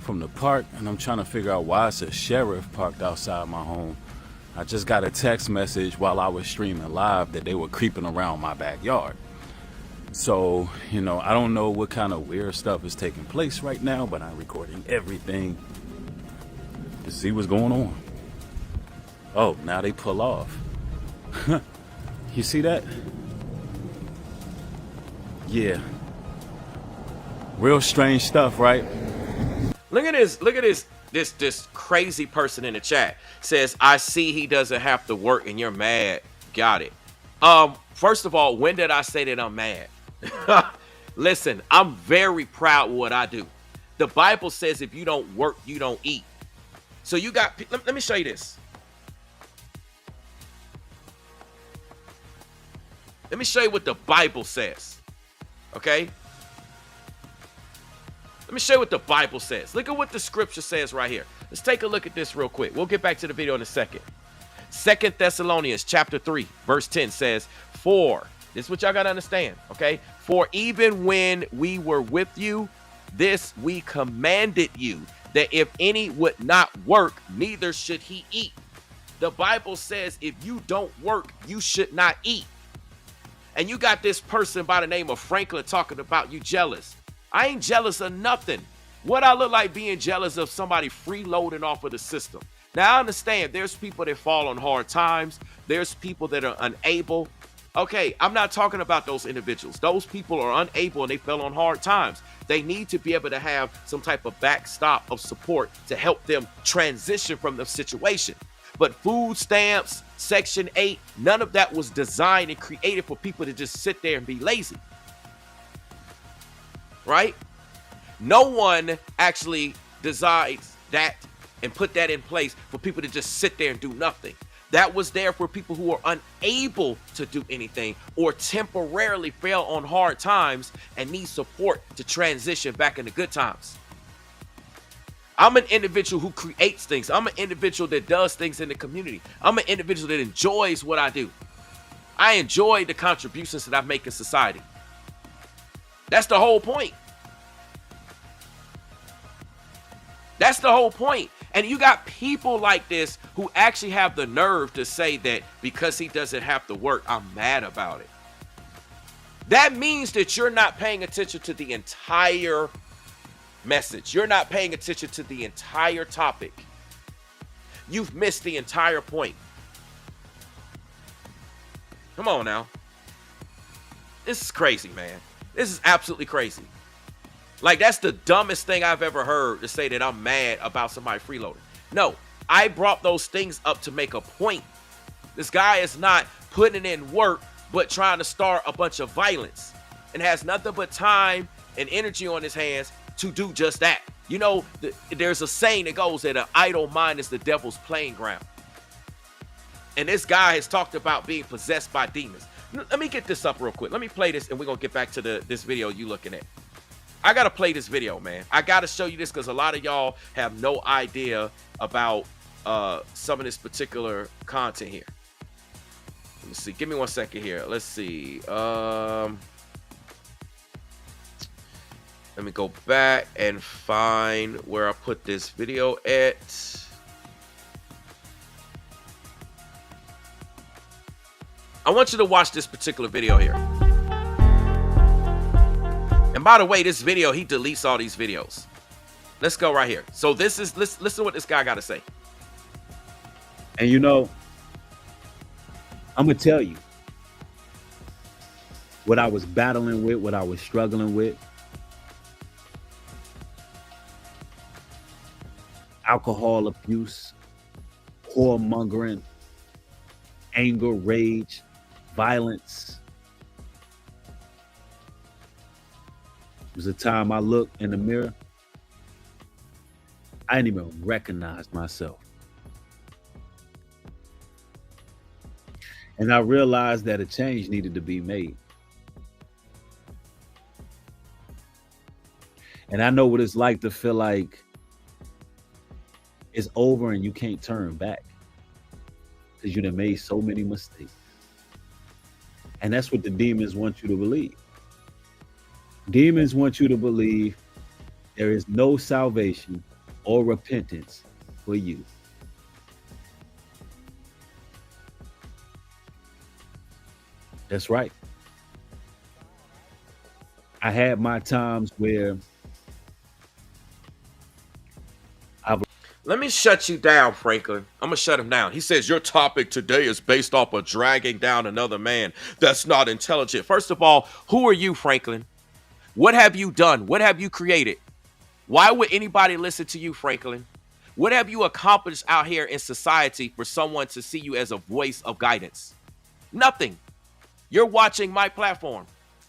from the park, and I'm trying to figure out why it's a sheriff parked outside my home. I just got a text message while I was streaming live that they were creeping around my backyard. So, you know, I don't know what kind of weird stuff is taking place right now, but I'm recording everything to see what's going on. Oh, now they pull off. You see that? Yeah. Real strange stuff, right? Look at this crazy person in the chat. Says, I see he doesn't have to work and you're mad. Got it. First of all, when did I say that I'm mad? Listen, I'm very proud of what I do. The Bible says if you don't work, you don't eat. So you got, let me show you this. Let me show you what the Bible says. Okay? Let me show you what the Bible says. Look at what the scripture says right here. Let's take a look at this real quick. We'll get back to the video in a second. 2 Thessalonians chapter 3, verse 10 says, For, this is what y'all got to understand, okay? For even when we were with you, this we commanded you, that if any would not work, neither should he eat. The Bible says if you don't work, you should not eat. And you got this person by the name of Franklin talking about you jealous. I ain't jealous of nothing. What I look like being jealous of somebody freeloading off of the system. Now, I understand there's people that fall on hard times. There's people that are unable. Okay, I'm not talking about those individuals. Those people are unable and they fell on hard times. They need to be able to have some type of backstop of support to help them transition from the situation. But food stamps, Section 8, none of that was designed and created for people to just sit there and be lazy. Right? No one actually decides that and put that in place for people to just sit there and do nothing. That was there for people who are unable to do anything or temporarily fell on hard times and need support to transition back into good times. I'm an individual who creates things. I'm an individual that does things in the community. I'm an individual that enjoys what I do. I enjoy the contributions that I make in society. That's the whole point. That's the whole point. And you got people like this who actually have the nerve to say that because he doesn't have to work, I'm mad about it. That means that you're not paying attention to the entire message. You're not paying attention to the entire topic. You've missed the entire point. Come on now. This is crazy, man. This is absolutely crazy. Like, that's the dumbest thing I've ever heard, to say that I'm mad about somebody freeloading. No, I brought those things up to make a point. This guy is not putting in work, but trying to start a bunch of violence and has nothing but time and energy on his hands to do just that. You know, there's a saying that goes that an idle mind is the devil's playing ground. And this guy has talked about being possessed by demons. Let me get this up real quick. Let me play this and we're going to get back to this video you looking at. I got to play this video, man. I got to show you this because a lot of y'all have no idea about some of this particular content here. Let me see. Give me 1 second here. Let's see. Let me go back and find where I put this video at. I want you to watch this particular video here. And by the way, this video, he deletes all these videos. Let's go right here. So this is, listen to what this guy got to say. And you know, I'm going to tell you what I was battling with, what I was struggling with. Alcohol abuse, whoremongering, anger, rage, violence. It was a time I looked in the mirror. I didn't even recognize myself. And I realized that a change needed to be made. And I know what it's like to feel like it's over and you can't turn back because you done made so many mistakes. And that's what the demons want you to believe. Demons want you to believe there is no salvation or repentance for you. That's right. I had my times where Let me shut you down, Franklin. I'm going to shut him down. He says, your topic today is based off of dragging down another man. That's not intelligent. First of all, who are you, Franklin? What have you done? What have you created? Why would anybody listen to you, Franklin? What have you accomplished out here in society for someone to see you as a voice of guidance? Nothing. You're watching my platform.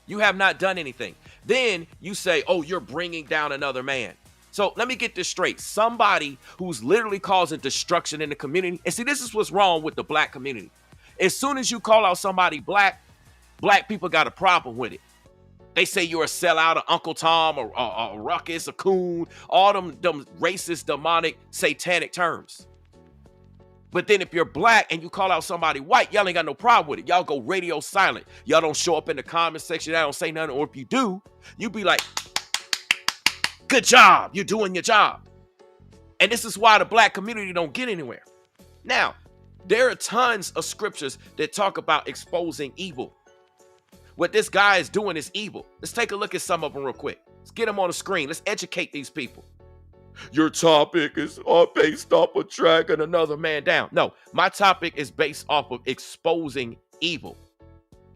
You have not done anything. Then you say, oh, you're bringing down another man. So let me get this straight. Somebody who's literally causing destruction in the community. And see, this is what's wrong with the black community. As soon as you call out somebody black people got a problem with it. They say you're a sellout, an Uncle Tom, a ruckus, a coon, all them racist, demonic, satanic terms. But then if you're black and you call out somebody white, y'all ain't got no problem with it. Y'all go radio silent. Y'all don't show up in the comment section. Y'all don't say nothing. Or if you do, you be like, good job. You're doing your job. And this is why the black community don't get anywhere. Now, there are tons of scriptures that talk about exposing evil. What this guy is doing is evil. Let's take a look at some of them real quick. Let's get them on the screen. Let's educate these people. Your topic is all based off of dragging another man down. No, my topic is based off of exposing evil.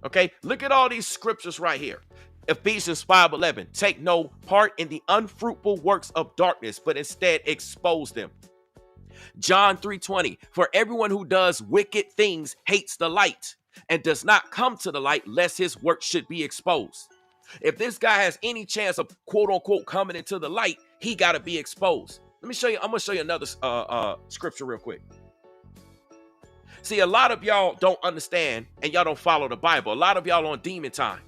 Okay, look at all these scriptures right here. Ephesians 5:11, take no part in the unfruitful works of darkness, but instead expose them. John 3:20, for everyone who does wicked things hates the light and does not come to the light lest his work should be exposed. If this guy has any chance of quote unquote coming into the light, he got to be exposed. Let me show you. I'm going to show you another scripture real quick. See, a lot of y'all don't understand and y'all don't follow the Bible. A lot of y'all on demon time.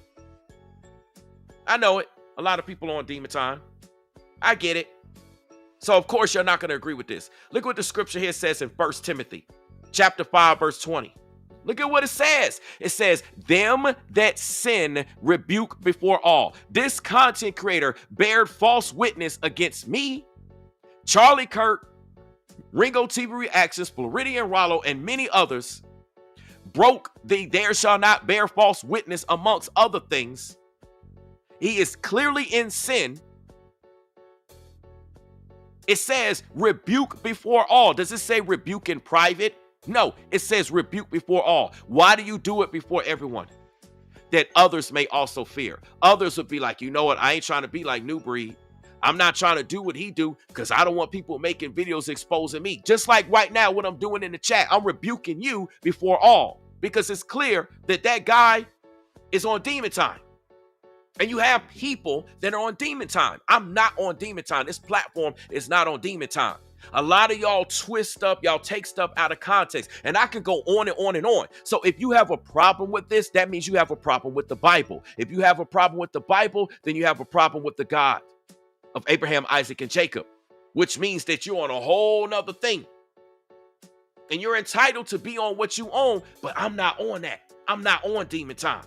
I know it. A lot of people on demon time. I get it. So, of course, you're not going to agree with this. Look what the scripture here says in 1 Timothy chapter 5, verse 20. Look at what it says. It says, them that sin rebuke before all. This content creator bared false witness against me, Charlie Kirk, Ringo TV Reactions, Floridian Rollo, and many others. Broke the there shall not bear false witness amongst other things. He is clearly in sin. It says rebuke before all. Does it say rebuke in private? No, it says rebuke before all. Why do you do it before everyone? That others may also fear. Others would be like, you know what? I ain't trying to be like Nubreed. I'm not trying to do what he do because I don't want people making videos exposing me. Just like right now, what I'm doing in the chat, I'm rebuking you before all because it's clear that that guy is on demon time. And you have people that are on demon time. I'm not on demon time. This platform is not on demon time. A lot of y'all twist up, y'all take stuff out of context, and I could go on and on and on. So if you have a problem with this, that means you have a problem with the Bible. If you have a problem with the Bible, then you have a problem with the God of Abraham, Isaac, and Jacob, which means that you're on a whole nother thing. And you're entitled to be on what you own, but I'm not on that. I'm not on demon time.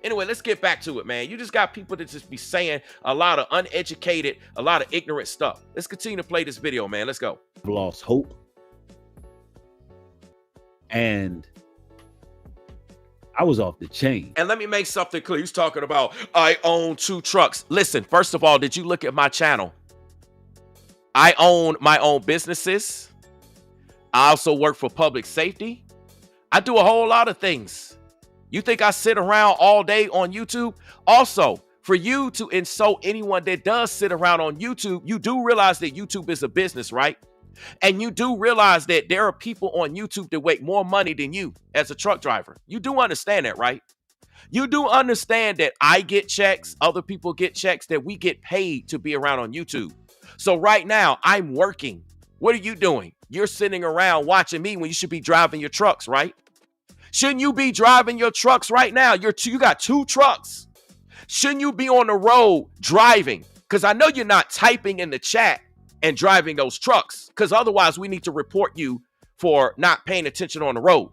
Anyway, let's get back to it, man. You just got people that just be saying a lot of uneducated, a lot of ignorant stuff. Let's continue to play this video, man. Let's go. Lost hope. And I was off the chain. And let me make something clear. He's talking about, I own 2 trucks. Listen, first of all, did you look at my channel? I own my own businesses. I also work for public safety. I do a whole lot of things. You think I sit around all day on YouTube? Also, for you to insult anyone that does sit around on YouTube, you do realize that YouTube is a business, right? And you do realize that there are people on YouTube that make more money than you as a truck driver. You do understand that, right? You do understand that I get checks, other people get checks, that we get paid to be around on YouTube. So right now, I'm working. What are you doing? You're sitting around watching me when you should be driving your trucks, right? Shouldn't you be driving your trucks right now? You got 2 trucks. Shouldn't you be on the road driving? Because I know you're not typing in the chat and driving those trucks, because otherwise we need to report you for not paying attention on the road.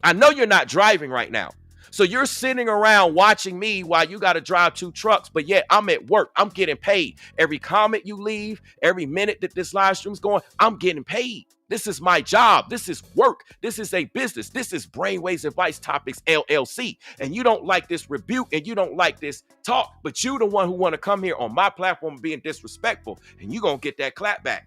I know you're not driving right now. So you're sitting around watching me while you got to drive 2 trucks, but yet I'm at work. I'm getting paid. Every comment you leave, every minute that this live stream's going, I'm getting paid. This is my job. This is work. This is a business. This is Brainwaves Advice Topics LLC. And you don't like this rebuke and you don't like this talk, but you the one who want to come here on my platform being disrespectful, and you going to get that clap back.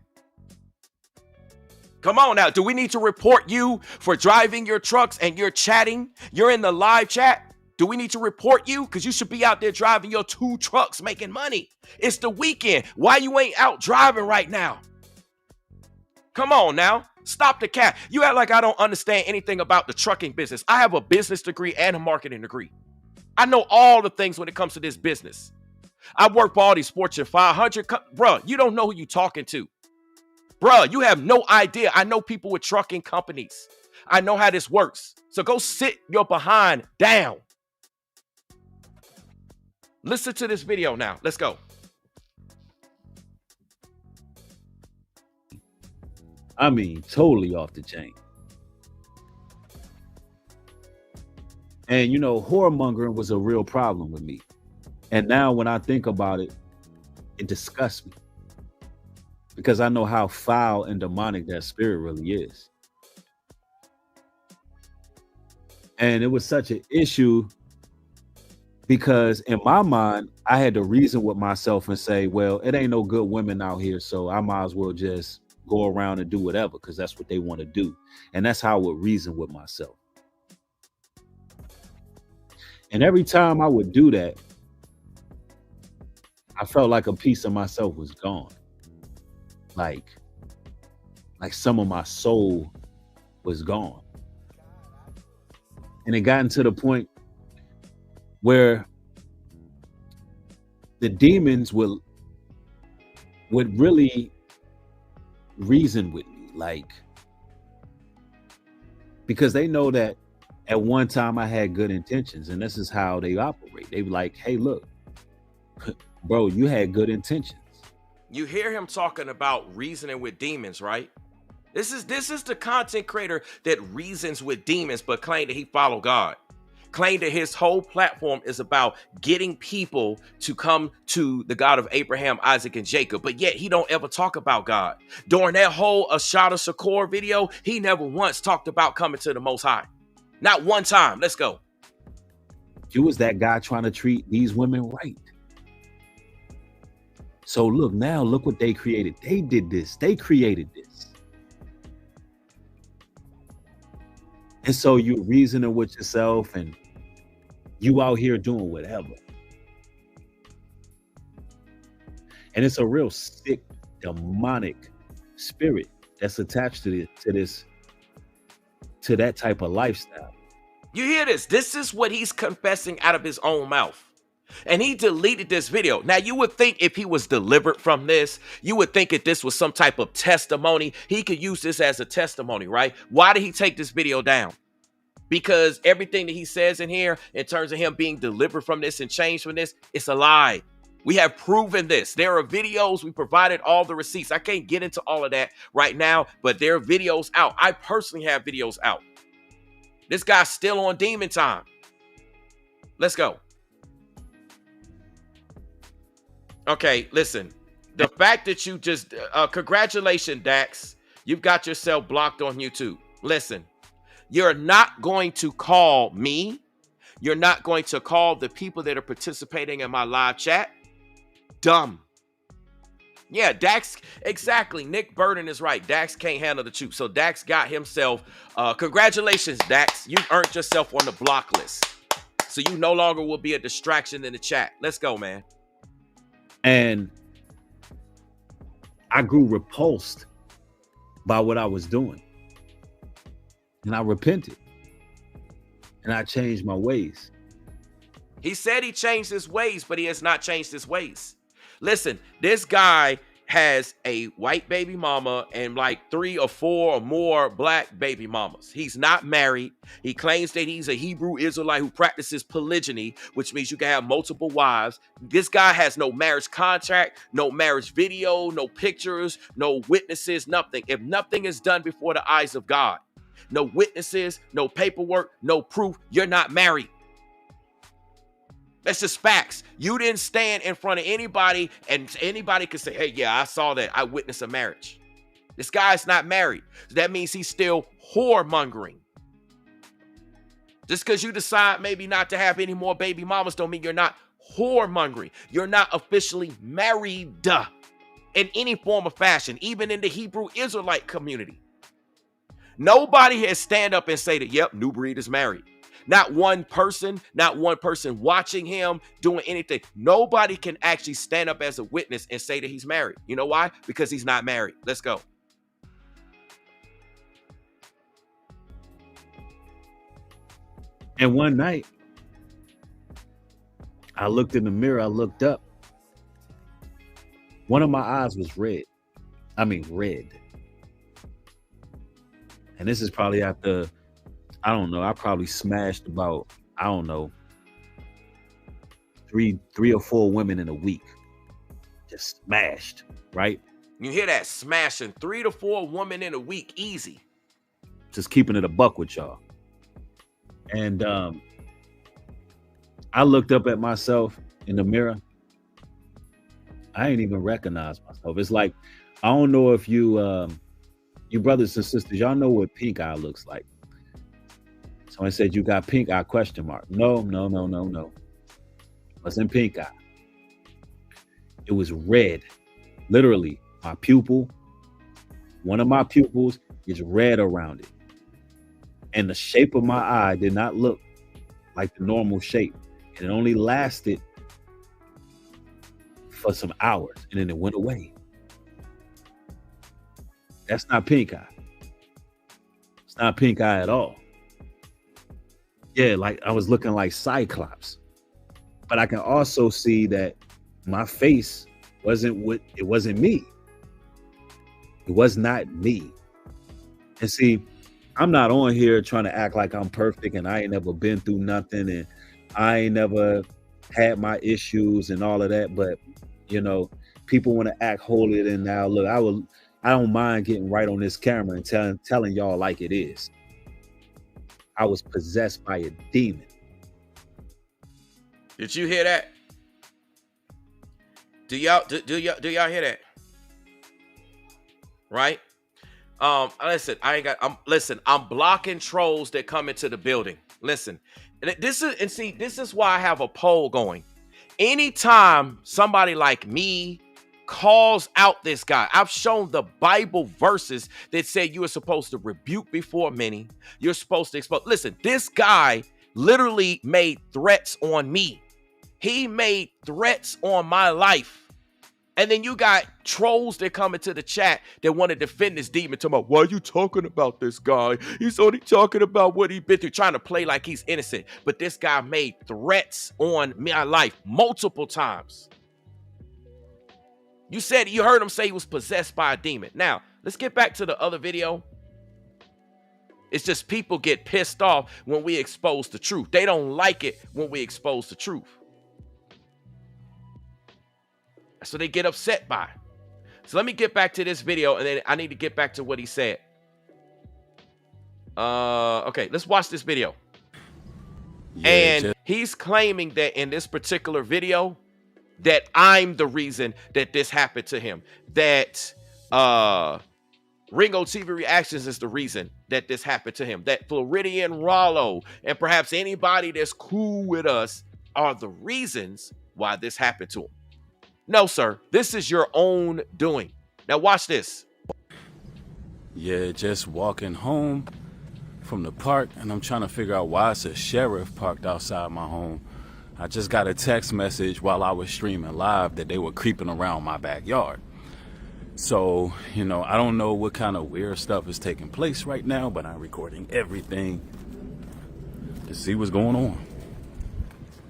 Come on now. Do we need to report you for driving your trucks and you're chatting? You're in the live chat. Do we need to report you? Because you should be out there driving your 2 trucks making money. It's the weekend. Why you ain't out driving right now? Come on now. Stop the cap. You act like I don't understand anything about the trucking business. I have a business degree and a marketing degree. I know all the things when it comes to this business. I work for all these Fortune 500. Bruh, you don't know who you talking to. Bruh, you have no idea. I know people with trucking companies. I know how this works. So go sit your behind down. Listen to this video now. Let's go. I mean, totally off the chain. And, you know, whoremongering was a real problem with me. And now when I think about it, it disgusts me. Because I know how foul and demonic that spirit really is. And it was such an issue because in my mind, I had to reason with myself and say, well, it ain't no good women out here, so I might as well just go around and do whatever because that's what they want to do. And that's how I would reason with myself. And every time I would do that, I felt like a piece of myself was gone. Like some of my soul was gone. And it gotten to the point where the demons would really reason with me, like, because they know that at one time I had good intentions, and this is how they operate. They be like, hey, look, bro, you had good intentions. You hear him talking about reasoning with demons, right? This is the content creator that reasons with demons, but claim that he follow God. Claim that his whole platform is about getting people to come to the God of Abraham, Isaac, and Jacob, but yet he don't ever talk about God. During that whole Ashada Shakur video, he never once talked about coming to the Most High. Not one time. Let's go. You was that guy trying to treat these women right. So look what they created. They did this. They created this. And so you reasoning with yourself and you out here doing whatever. And it's a real sick, demonic spirit that's attached to that type of lifestyle. You hear this? This is what he's confessing out of his own mouth. And he deleted this video. Now, you would think if he was delivered from this, you would think that this was some type of testimony. He could use this as a testimony, right? Why did he take this video down? Because everything that he says in here, in terms of him being delivered from this and changed from this, it's a lie. We have proven this. There are videos. We provided all the receipts. I can't get into all of that right now, but there are videos out. I personally have videos out. This guy's still on demon time. Let's go. Okay, listen. The fact that you just, congratulations, Dax. You've got yourself blocked on YouTube. Listen, you're not going to call me. You're not going to call the people that are participating in my live chat dumb. Yeah, Dax, exactly. Nick Burden is right. Dax can't handle the truth. So Dax got himself, congratulations, Dax. You earned yourself on the block list. So you no longer will be a distraction in the chat. Let's go, man. And I grew repulsed by what I was doing. And I repented. And I changed my ways. He said he changed his ways, but he has not changed his ways. Listen, this guy has a white baby mama and like 3 or 4 or more black baby mamas. He's not married. He claims that he's a Hebrew Israelite who practices polygyny, which means you can have multiple wives. This guy has no marriage contract, no marriage video, no pictures, no witnesses, nothing. If nothing is done before the eyes of God, no witnesses, no paperwork, no proof, you're not married. That's just facts. You didn't stand in front of anybody and anybody could say, hey, yeah, I saw that. I witnessed a marriage. This guy's not married. So that means he's still whoremongering. Just because you decide maybe not to have any more baby mamas don't mean you're not whoremongering. You're not officially married in any form of fashion, even in the Hebrew Israelite community. Nobody has stand up and say that, yep, Nubreed is married. Not one person watching him doing anything. Nobody can actually stand up as a witness and say that he's married. You know why? Because he's not married. Let's go. And one night, I looked in the mirror, I looked up. One of my eyes was red. I mean, red. And this is probably after, I don't know, I probably smashed about, I don't know, three or 4 women in a week. Just smashed, right? You hear that? Smashing 3 to 4 women in a week. Easy. Just keeping it a buck with y'all. And I looked up at myself in the mirror. I ain't even recognize myself. It's like, I don't know if you brothers and sisters, y'all know what pink eye looks like. Someone said you got pink eye, question mark. No. Wasn't pink eye. It was red. Literally, my pupil, one of my pupils is red around it. And the shape of my eye did not look like the normal shape. And it only lasted for some hours and then it went away. That's not pink eye. It's not pink eye at all. Yeah, like I was looking like Cyclops. But I can also see that my face wasn't me. It was not me. And see, I'm not on here trying to act like I'm perfect and I ain't never been through nothing and I ain't never had my issues and all of that. But, you know, people want to act holier than thou. Look, I don't mind getting right on this camera and telling y'all like it is. I was possessed by a demon. Did you hear that? Do y'all hear that? Right? Listen, I'm blocking trolls that come into the building. Listen, this is why I have a poll going. Anytime somebody like me calls out this guy, I've shown the Bible verses that say you are supposed to rebuke before many. You're supposed to expose. Listen, this guy literally made threats on me. He made threats on my life. And then you got trolls that come into the chat that want to defend this demon. Talking about, why are you talking about this guy? He's only talking about what he's been through, trying to play like he's innocent. But this guy made threats on my life multiple times. You heard him say he was possessed by a demon. Now, let's get back to the other video. It's just people get pissed off when we expose the truth. They don't like it when we expose the truth. So they get upset by. So let me get back to this video, and then I need to get back to what he said. Okay, let's watch this video. Yeah, and he's claiming that in this particular video, that I'm the reason that this happened to him. That Ringo TV Reactions is the reason that this happened to him. That Floridian Rollo and perhaps anybody that's cool with us are the reasons why this happened to him. No, sir. This is your own doing. Now watch this. Yeah, just walking home from the park, and I'm trying to figure out why it's a sheriff parked outside my home. I just got a text message while I was streaming live that they were creeping around my backyard. So, you know, I don't know what kind of weird stuff is taking place right now, but I'm recording everything to see what's going on.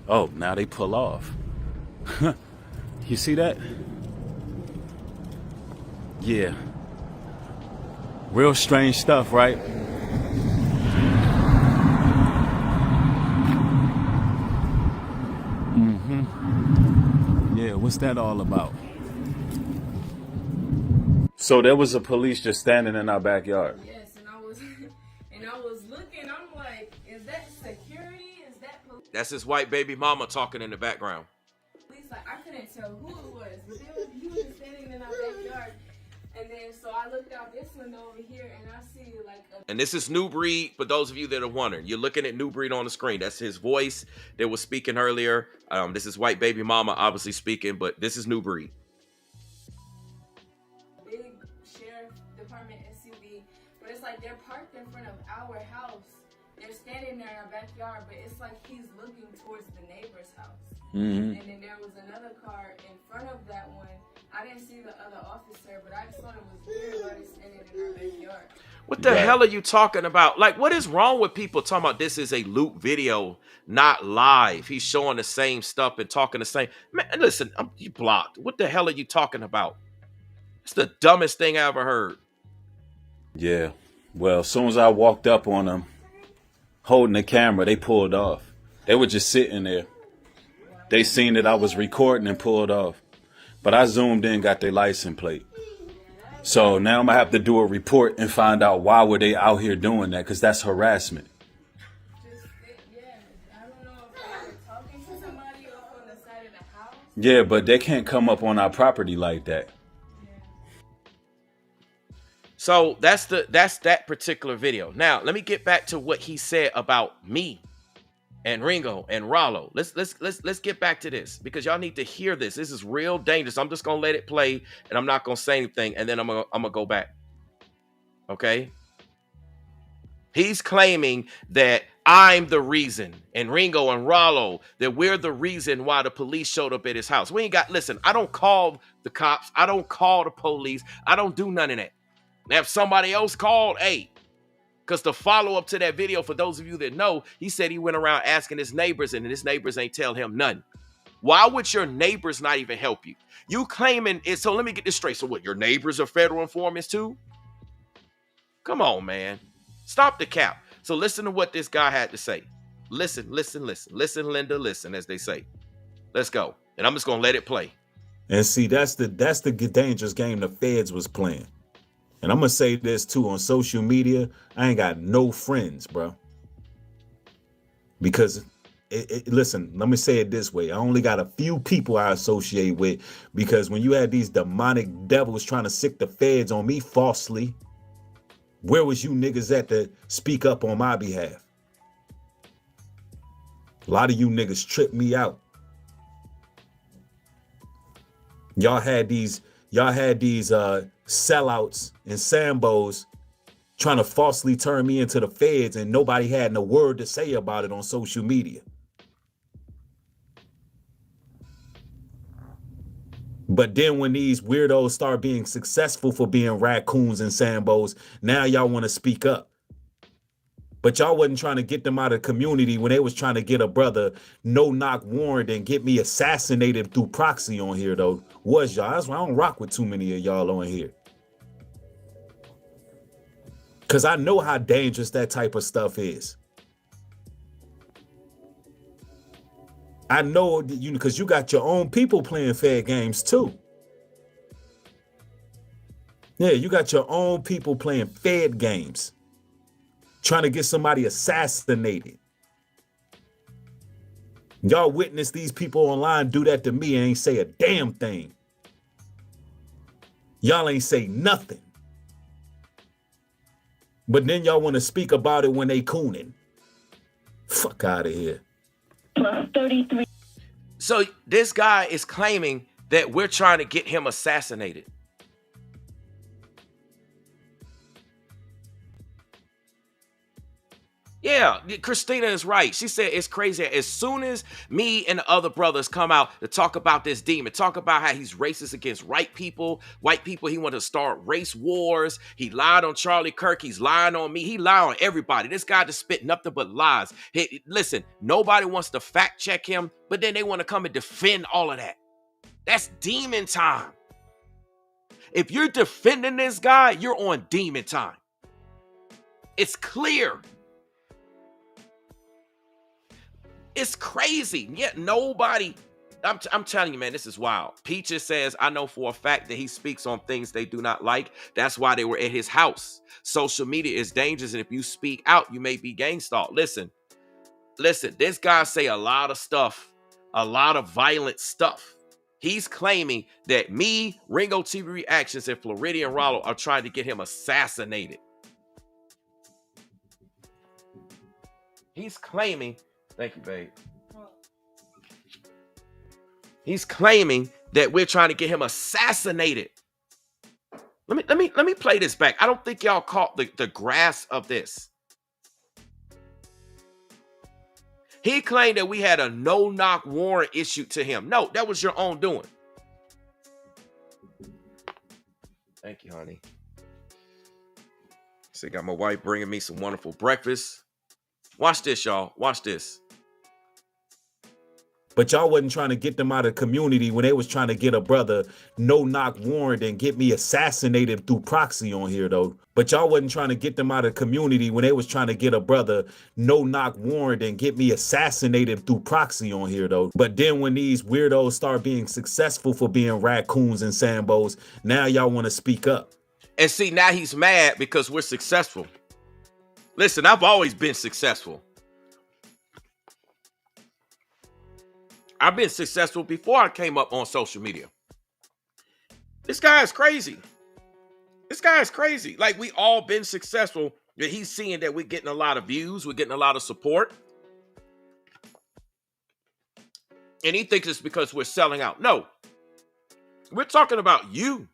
Oh, now they pull off. You see that? Yeah. Real strange stuff, right? Yeah, what's that all about? So there was a police just standing in our backyard. Yes, and I was looking, I'm like, is that security? Is that police? That's his white baby mama talking in the background. Like, I couldn't tell who it was, but he was just standing in our backyard. And then, so I looked out this window over here, and I see, like, And this is Nubreed, for those of you that are wondering. You're looking at Nubreed on the screen. That's his voice that was speaking earlier. This is white baby mama, obviously speaking, but this is Nubreed. Big sheriff department SUV, but it's like they're parked in front of our house. They're standing there in our backyard, but it's like he's looking towards the neighbor's house. And then there was another car in front of that one. I didn't see the other officer, but I just thought it was weird why they're standing in our backyard. What the hell are you talking about? Like, what is wrong with people talking about this is a loop video, not live? He's showing the same stuff and talking the same. Man, listen, you blocked. What the hell are you talking about? It's the dumbest thing I ever heard. Yeah. Well, as soon as I walked up on them, holding the camera, they pulled off. They were just sitting there. They seen that I was recording and pulled off. But I zoomed in, got their license plate. So now I'm going to have to do a report and find out why were they out here doing that, because that's harassment. I don't know if they were talking to somebody up on the side of the house. Yeah, but they can't come up on our property like that. So that's that particular video. Now, let me get back to what he said about me and Ringo and Rollo. Let's get back to this, because y'all need to hear this. This is real dangerous. I'm just gonna let it play, and I'm not gonna say anything, and then I'm gonna go back. Okay? He's claiming that I'm the reason, and Ringo and Rollo, that we're the reason why the police showed up at his house. We ain't got, listen, I don't call the cops. I don't call the police. I don't do none of that. Now, if somebody else called, hey, because the follow-up to that video, for those of you that know, he said he went around asking his neighbors, and his neighbors ain't tell him nothing. Why would your neighbors not even help you? You claiming it, so let me get this straight. So what, your neighbors are federal informants too? Come on, man. Stop the cap. So listen to what this guy had to say. Listen, Linda, listen, as they say. Let's go. And I'm just gonna let it play. And see, that's the dangerous game the feds was playing. And I'm gonna say this too, on social media, I ain't got no friends, bro. Because listen, let me say it this way. I only got a few people I associate with, because when you had these demonic devils trying to sick the feds on me falsely, where was you niggas at to speak up on my behalf? A lot of you niggas tripped me out. Y'all had these sellouts and Sambos trying to falsely turn me into the feds, and nobody had no word to say about it on social media. But then when these weirdos start being successful for being raccoons and Sambos, now y'all want to speak up. But y'all wasn't trying to get them out of the community when they was trying to get a brother no-knock warrant and get me assassinated through proxy on here, though. Was y'all? That's why I don't rock with too many of y'all on here. Because I know how dangerous that type of stuff is. I know that because you got your own people playing fair games too. Yeah, you got your own people playing fed games, trying to get somebody assassinated. Y'all witness these people online do that to me and ain't say a damn thing. Y'all ain't say nothing. But then y'all want to speak about it when they cooning. Fuck out of here. Plus 33. So this guy is claiming that we're trying to get him assassinated. Yeah, Christina is right. She said it's crazy. As soon as me and the other brothers come out to talk about this demon, talk about how he's racist against white people, he wanted to start race wars. He lied on Charlie Kirk. He's lying on me. He lied on everybody. This guy just spit nothing but lies. Hey, listen, nobody wants to fact check him, but then they want to come and defend all of that. That's demon time. If you're defending this guy, you're on demon time. It's clear. It's crazy. Yet nobody, I'm telling you, man, this is wild. Peaches says, I know for a fact that he speaks on things they do not like. That's why they were at his house. Social media is dangerous, and if you speak out, you may be gang stalked. Listen, this guy say a lot of stuff, a lot of violent stuff. He's claiming that me, Ringo TV Reactions, and Floridian Rollo are trying to get him assassinated. He's claiming, thank you, babe. He's claiming that we're trying to get him assassinated. Let me play this back. I don't think y'all caught the grasp of this. He claimed that we had a no-knock warrant issued to him. No, that was your own doing. Thank you, honey. So got my wife bringing me some wonderful breakfast. Watch this, y'all. Watch this. But y'all wasn't trying to get them out of the community when they was trying to get a brother no-knock warrant and get me assassinated through proxy on here, though. But y'all wasn't trying to get them out of the community when they was trying to get a brother no-knock warrant and get me assassinated through proxy on here, though. But then when these weirdos start being successful for being raccoons and Sambos, now y'all want to speak up. And see, now he's mad because we're successful. Listen, I've always been successful. I've been successful before I came up on social media. This guy is crazy. This guy is crazy. Like, we all been successful. He's seeing that we're getting a lot of views. We're getting a lot of support. And he thinks it's because we're selling out. No. We're talking about you.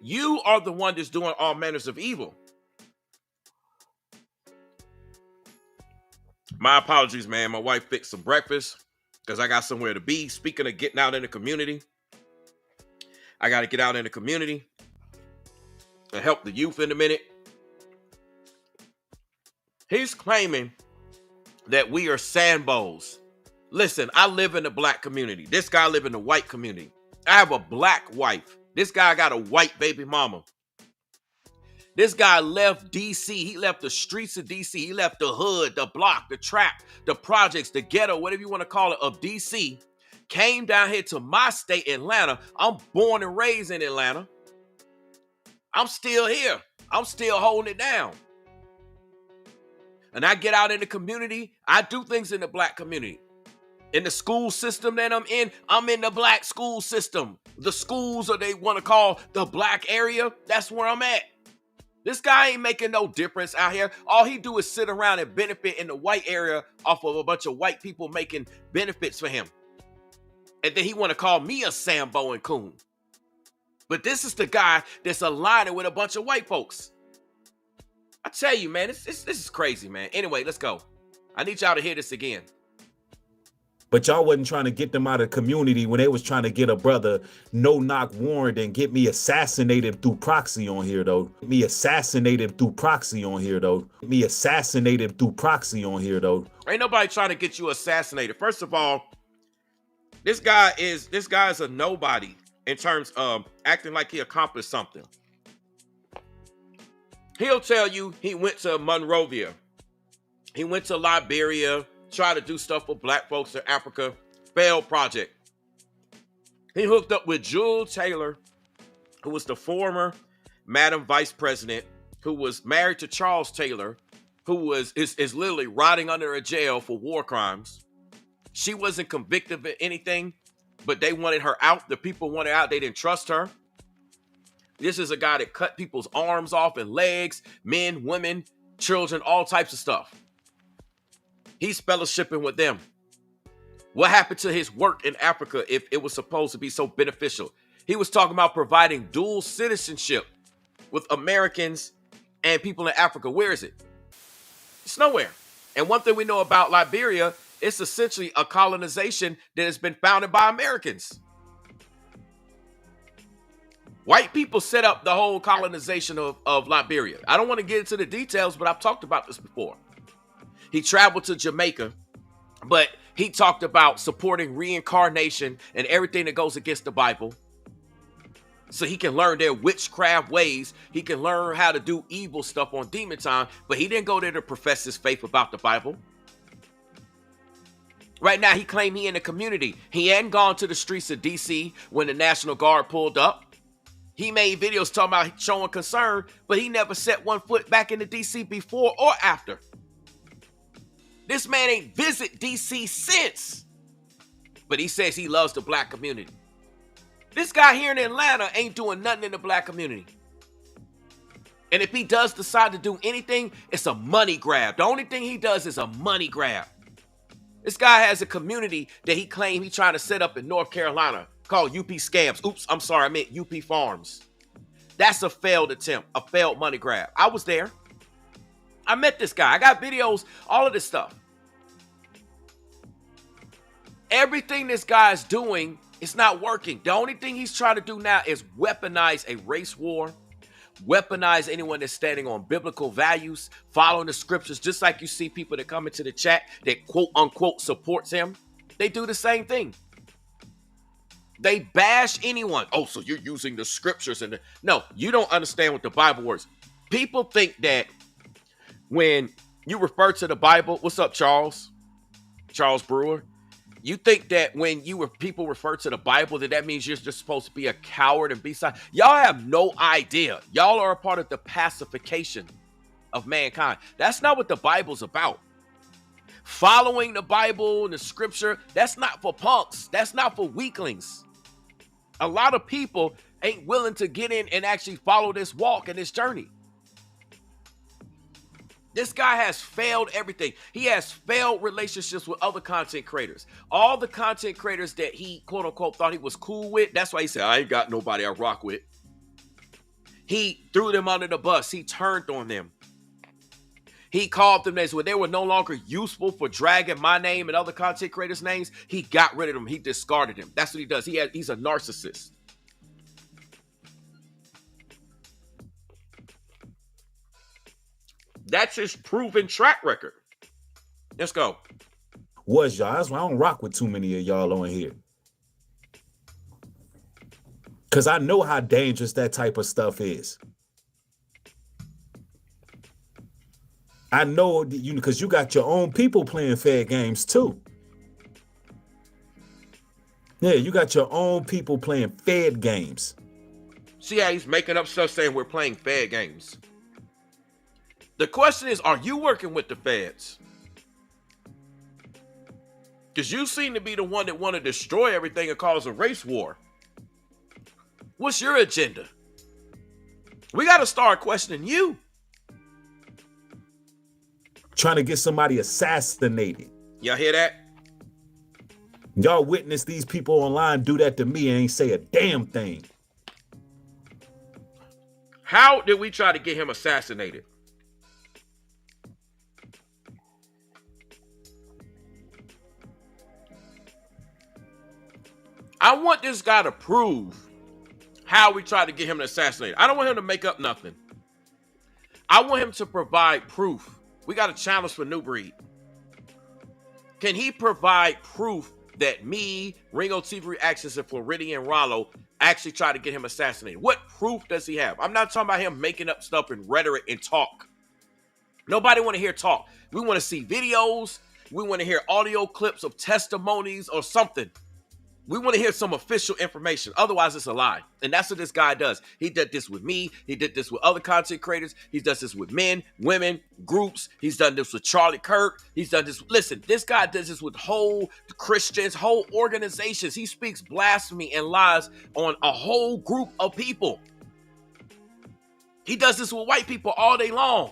You are the one that's doing all manners of evil. My apologies, man. My wife fixed some breakfast because I got somewhere to be. Speaking of getting out in the community, I got to get out in the community and help the youth in a minute. He's claiming that we are Sambos. Listen, I live in the black community. This guy live in the white community. I have a black wife. This guy got a white baby mama. This guy left DC. He left the streets of DC. He left the hood, the block, the trap, the projects, the ghetto, whatever you want to call it, of DC. Came down here to my state, Atlanta. I'm born and raised in Atlanta. I'm still here. I'm still holding it down. And I get out in the community. I do things in the black community. In the school system that I'm in the black school system. The schools, or they want to call the black area, that's where I'm at. This guy ain't making no difference out here. All he do is sit around and benefit in the white area off of a bunch of white people making benefits for him. And then he want to call me a Sambo and coon. But this is the guy that's aligning with a bunch of white folks. I tell you, man, this is crazy, man. Anyway, let's go. I need y'all to hear this again. But y'all wasn't trying to get them out of the community when they was trying to get a brother no-knock warrant and get me assassinated through proxy on here, though. Me assassinated through proxy on here, though. Ain't nobody trying to get you assassinated. First of all, this guy is a nobody in terms of acting like he accomplished something. He'll tell you he went to Monrovia. He went to Liberia, tried to do stuff for black folks in Africa. Failed project. He hooked up with Jewel Taylor, who was the former Madam Vice President, who was married to Charles Taylor, who is literally rotting under a jail for war crimes. She wasn't convicted of anything, but they wanted her out. The people wanted her out. They didn't trust her. This is a guy that cut people's arms off and legs, men, women, children, all types of stuff. He's fellowshipping with them. What happened to his work in Africa if it was supposed to be so beneficial? He was talking about providing dual citizenship with Americans and people in Africa. Where is it? It's nowhere. And one thing we know about Liberia, it's essentially a colonization that has been founded by Americans. White people set up the whole colonization of Liberia. I don't want to get into the details, but I've talked about this before. He traveled to Jamaica, but he talked about supporting reincarnation and everything that goes against the Bible. So he can learn their witchcraft ways. He can learn how to do evil stuff on demon time, but he didn't go there to profess his faith about the Bible. Right now, he claimed he in the community. He hadn't gone to the streets of DC when the National Guard pulled up. He made videos talking about showing concern, but he never set one foot back into DC before or after. This man ain't visit DC since, but he says he loves the black community. This guy here in Atlanta ain't doing nothing in the black community. And if he does decide to do anything, it's a money grab. The only thing he does is a money grab. This guy has a community that he claimed he trying to set up in North Carolina called UP Scams. Oops, I'm sorry, I meant UP Farms. That's a failed attempt, a failed money grab. I was there. I met this guy. I got videos, all of this stuff. Everything this guy's doing is not working. The only thing he's trying to do now is weaponize a race war, weaponize anyone that's standing on biblical values, following the scriptures, just like you see people that come into the chat that quote unquote supports him. They do the same thing. They bash anyone. Oh, so you're using the scriptures and no, you don't understand what the Bible words. People think that when you refer to the Bible, what's up, Charles? Charles Brewer. You think that when people refer to the Bible, that means you're just supposed to be a coward and be silent? Y'all have no idea. Y'all are a part of the pacification of mankind. That's not what the Bible's about. Following the Bible and the scripture, that's not for punks. That's not for weaklings. A lot of people ain't willing to get in and actually follow this walk and this journey. This guy has failed everything. He has failed relationships with other content creators. All the content creators that he, quote unquote, thought he was cool with. That's why he said, I ain't got nobody I rock with. He threw them under the bus. He turned on them. He called them names when they were no longer useful for dragging my name and other content creators' names. He got rid of them. He discarded them. That's what he does. He's a narcissist. That's his proven track record. Let's go. Was y'all? That's why I don't rock with too many of y'all on here. Because I know how dangerous that type of stuff is. I know that because you got your own people playing fair games too. Yeah, you got your own people playing fed games. See how he's making up stuff saying we're playing fed games. The question is, are you working with the feds? Because you seem to be the one that want to destroy everything and cause a race war. What's your agenda? We got to start questioning you. Trying to get somebody assassinated. Y'all hear that? Y'all witness these people online do that to me and ain't say a damn thing. How did we try to get him assassinated? I want this guy to prove how we tried to get him assassinated. I don't want him to make up nothing. I want him to provide proof. We got a challenge for Nubreed. Can he provide proof that me, Ringo TV Reactions, and Floridian Rollo actually tried to get him assassinated? What proof does he have? I'm not talking about him making up stuff in rhetoric and talk. Nobody want to hear talk. We want to see videos. We want to hear audio clips of testimonies or something. We want to hear some official information. Otherwise, it's a lie. And that's what this guy does. He did this with me. He did this with other content creators. He does this with men, women, groups. He's done this with Charlie Kirk. He's done this. Listen, this guy does this with whole Christians, whole organizations. He speaks blasphemy and lies on a whole group of people. He does this with white people all day long.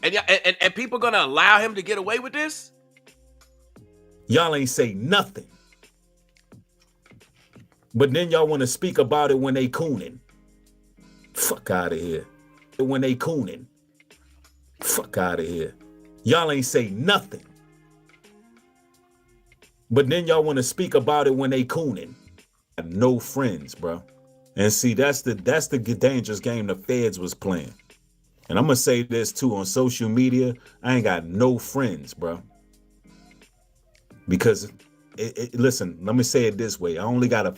And people going to allow him to get away with this? Y'all ain't say nothing. But then y'all want to speak about it when they cooning. Fuck out of here. When they cooning. Fuck out of here. Y'all ain't say nothing. But then y'all want to speak about it when they cooning. No friends, bro. And see, that's the dangerous game the feds was playing. And I'm going to say this too, on social media, I ain't got no friends, bro. Because, listen, let me say it this way. I only got a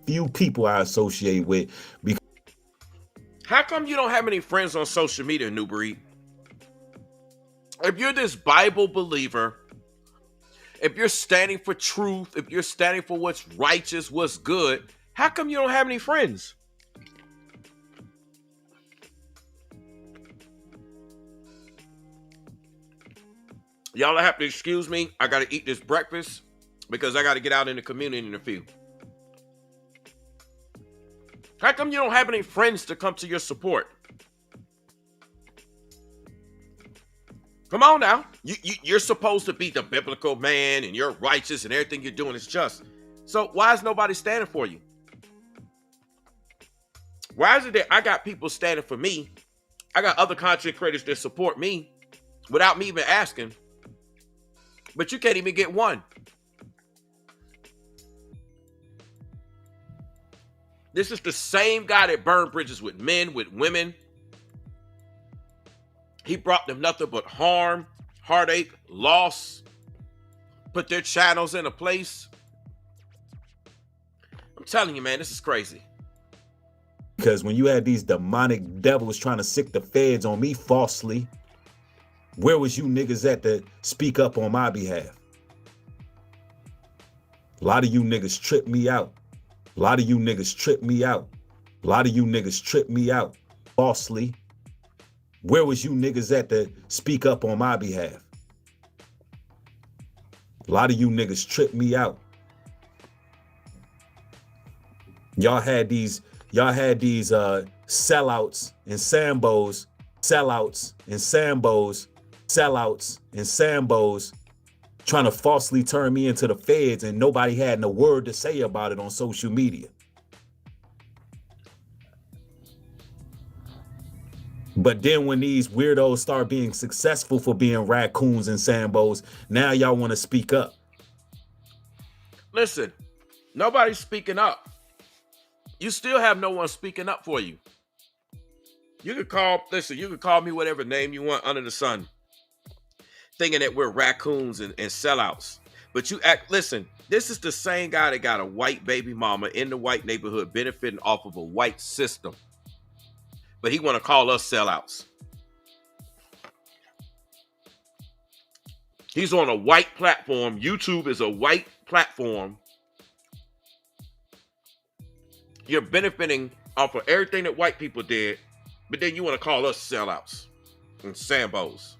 few people I associate with. How come you don't have any friends on social media, Nubreed? If you're this Bible believer, if you're standing for truth, if you're standing for what's righteous, what's good, how come you don't have any friends? Y'all have to excuse me. I got to eat this breakfast because I got to get out in the community in a few. How come you don't have any friends to come to your support? Come on now. You're supposed to be the biblical man and you're righteous and everything you're doing is just. So why is nobody standing for you? Why is it that I got people standing for me? I got other content creators that support me without me even asking. But you can't even get one. This is the same guy that burned bridges with men, with women. He brought them nothing but harm, heartache, loss, put their channels in a place. I'm telling you, man, this is crazy. Because when you had these demonic devils trying to sick the feds on me falsely, where was you niggas at to speak up on my behalf? A lot of you niggas tripped me out. A lot of you niggas tripped me out. A lot of you niggas tripped me out falsely. Where was you niggas at to speak up on my behalf? A lot of you niggas tripped me out. Y'all had these sellouts and Sambos, sellouts and Sambos, sellouts and Sambos trying to falsely turn me into the feds, and nobody had no word to say about it on social media. But then when these weirdos start being successful for being raccoons and Sambos, now y'all want to speak up. Listen, nobody's speaking up. You still have no one speaking up for you. You could call me whatever name you want under the sun, thinking that we're raccoons and sellouts. But listen, this is the same guy that got a white baby mama in the white neighborhood benefiting off of a white system. But he want to call us sellouts. He's on a white platform. YouTube is a white platform. You're benefiting off of everything that white people did, but then you want to call us sellouts and Sambos.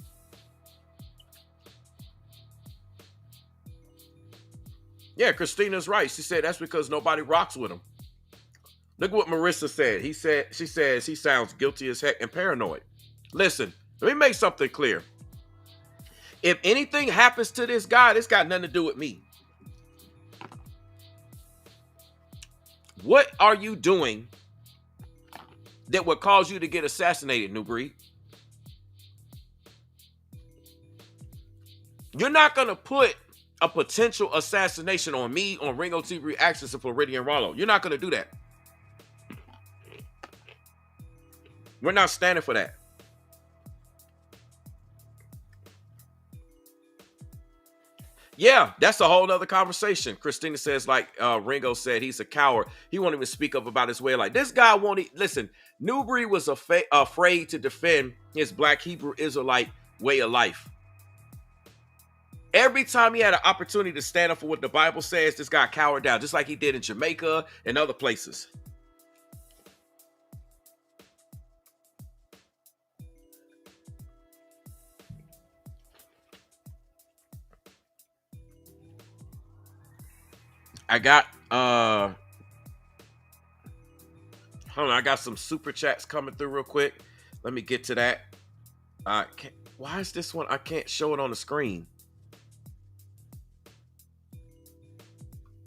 Yeah, Christina's right. She said that's because nobody rocks with him. Look what Marissa said. She says he sounds guilty as heck and paranoid. Listen, let me make something clear. If anything happens to this guy, this got nothing to do with me. What are you doing that would cause you to get assassinated, Nubreed? You're not going to put a potential assassination on me, on Ringo TV Reactions, and Floridian Rollo. You're not going to do that. We're not standing for that. Yeah, that's a whole nother conversation. Christina says, like Ringo said, he's a coward. He won't even speak up about his way of life. This guy won't listen. Nubreed was afraid to defend his Black Hebrew Israelite way of life. Every time he had an opportunity to stand up for what the Bible says, this guy cowered down, just like he did in Jamaica and other places. I got hold on, I got some super chats coming through real quick. Let me get to that. Why is this one? I can't show it on the screen.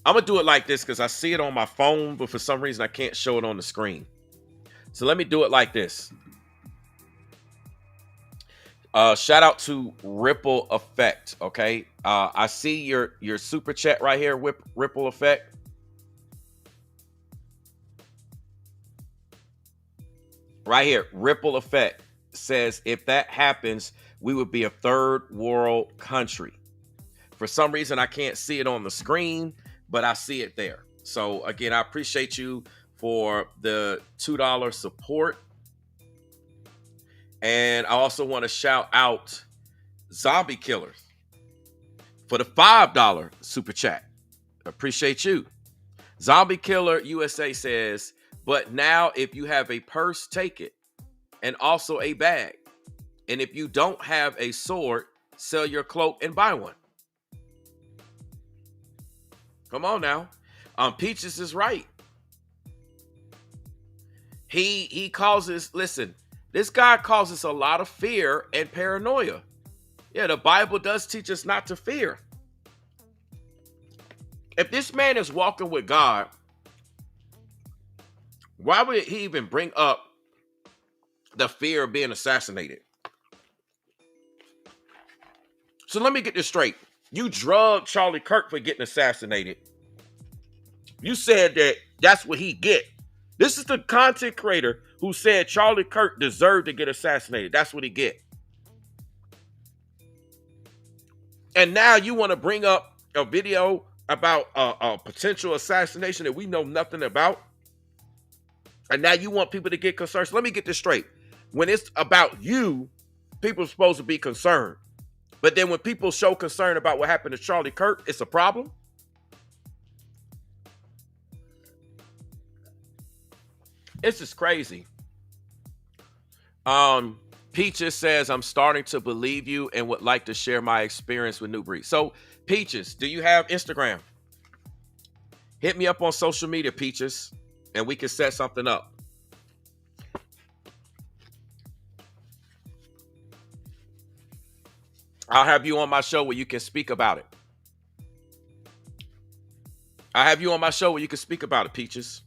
I'm gonna do it like this because I see it on my phone, but for some reason I can't show it on the screen. So let me do it like this. Shout out to Ripple Effect. Okay, I see your super chat right here, Ripple Effect. Right here, Ripple Effect says, if that happens, we would be a third world country. For some reason, I can't see it on the screen, but I see it there. So again, I appreciate you for the $2 support. And I also want to shout out Zombie Killer for the $5 super chat. Appreciate you. Zombie Killer USA says, but now if you have a purse, take it. And also a bag. And if you don't have a sword, sell your cloak and buy one. Come on now. Peaches is right. He causes, listen, this guy causes a lot of fear and paranoia. Yeah, the Bible does teach us not to fear. If this man is walking with God, why would he even bring up the fear of being assassinated? So let me get this straight. You drugged Charlie Kirk for getting assassinated. You said that that's what he get. This is the content creator who said Charlie Kirk deserved to get assassinated. That's what he get. And now you want to bring up a video about a potential assassination that we know nothing about. And now you want people to get concerned. So let me get this straight. When it's about you, people are supposed to be concerned. But then when people show concern about what happened to Charlie Kirk, it's a problem. This is crazy. Peaches says, I'm starting to believe you and would like to share my experience with Nubreed. So, Peaches, do you have Instagram? Hit me up on social media, Peaches, and we can set something up. I'll have you on my show where you can speak about it. I'll have you on my show where you can speak about it, Peaches.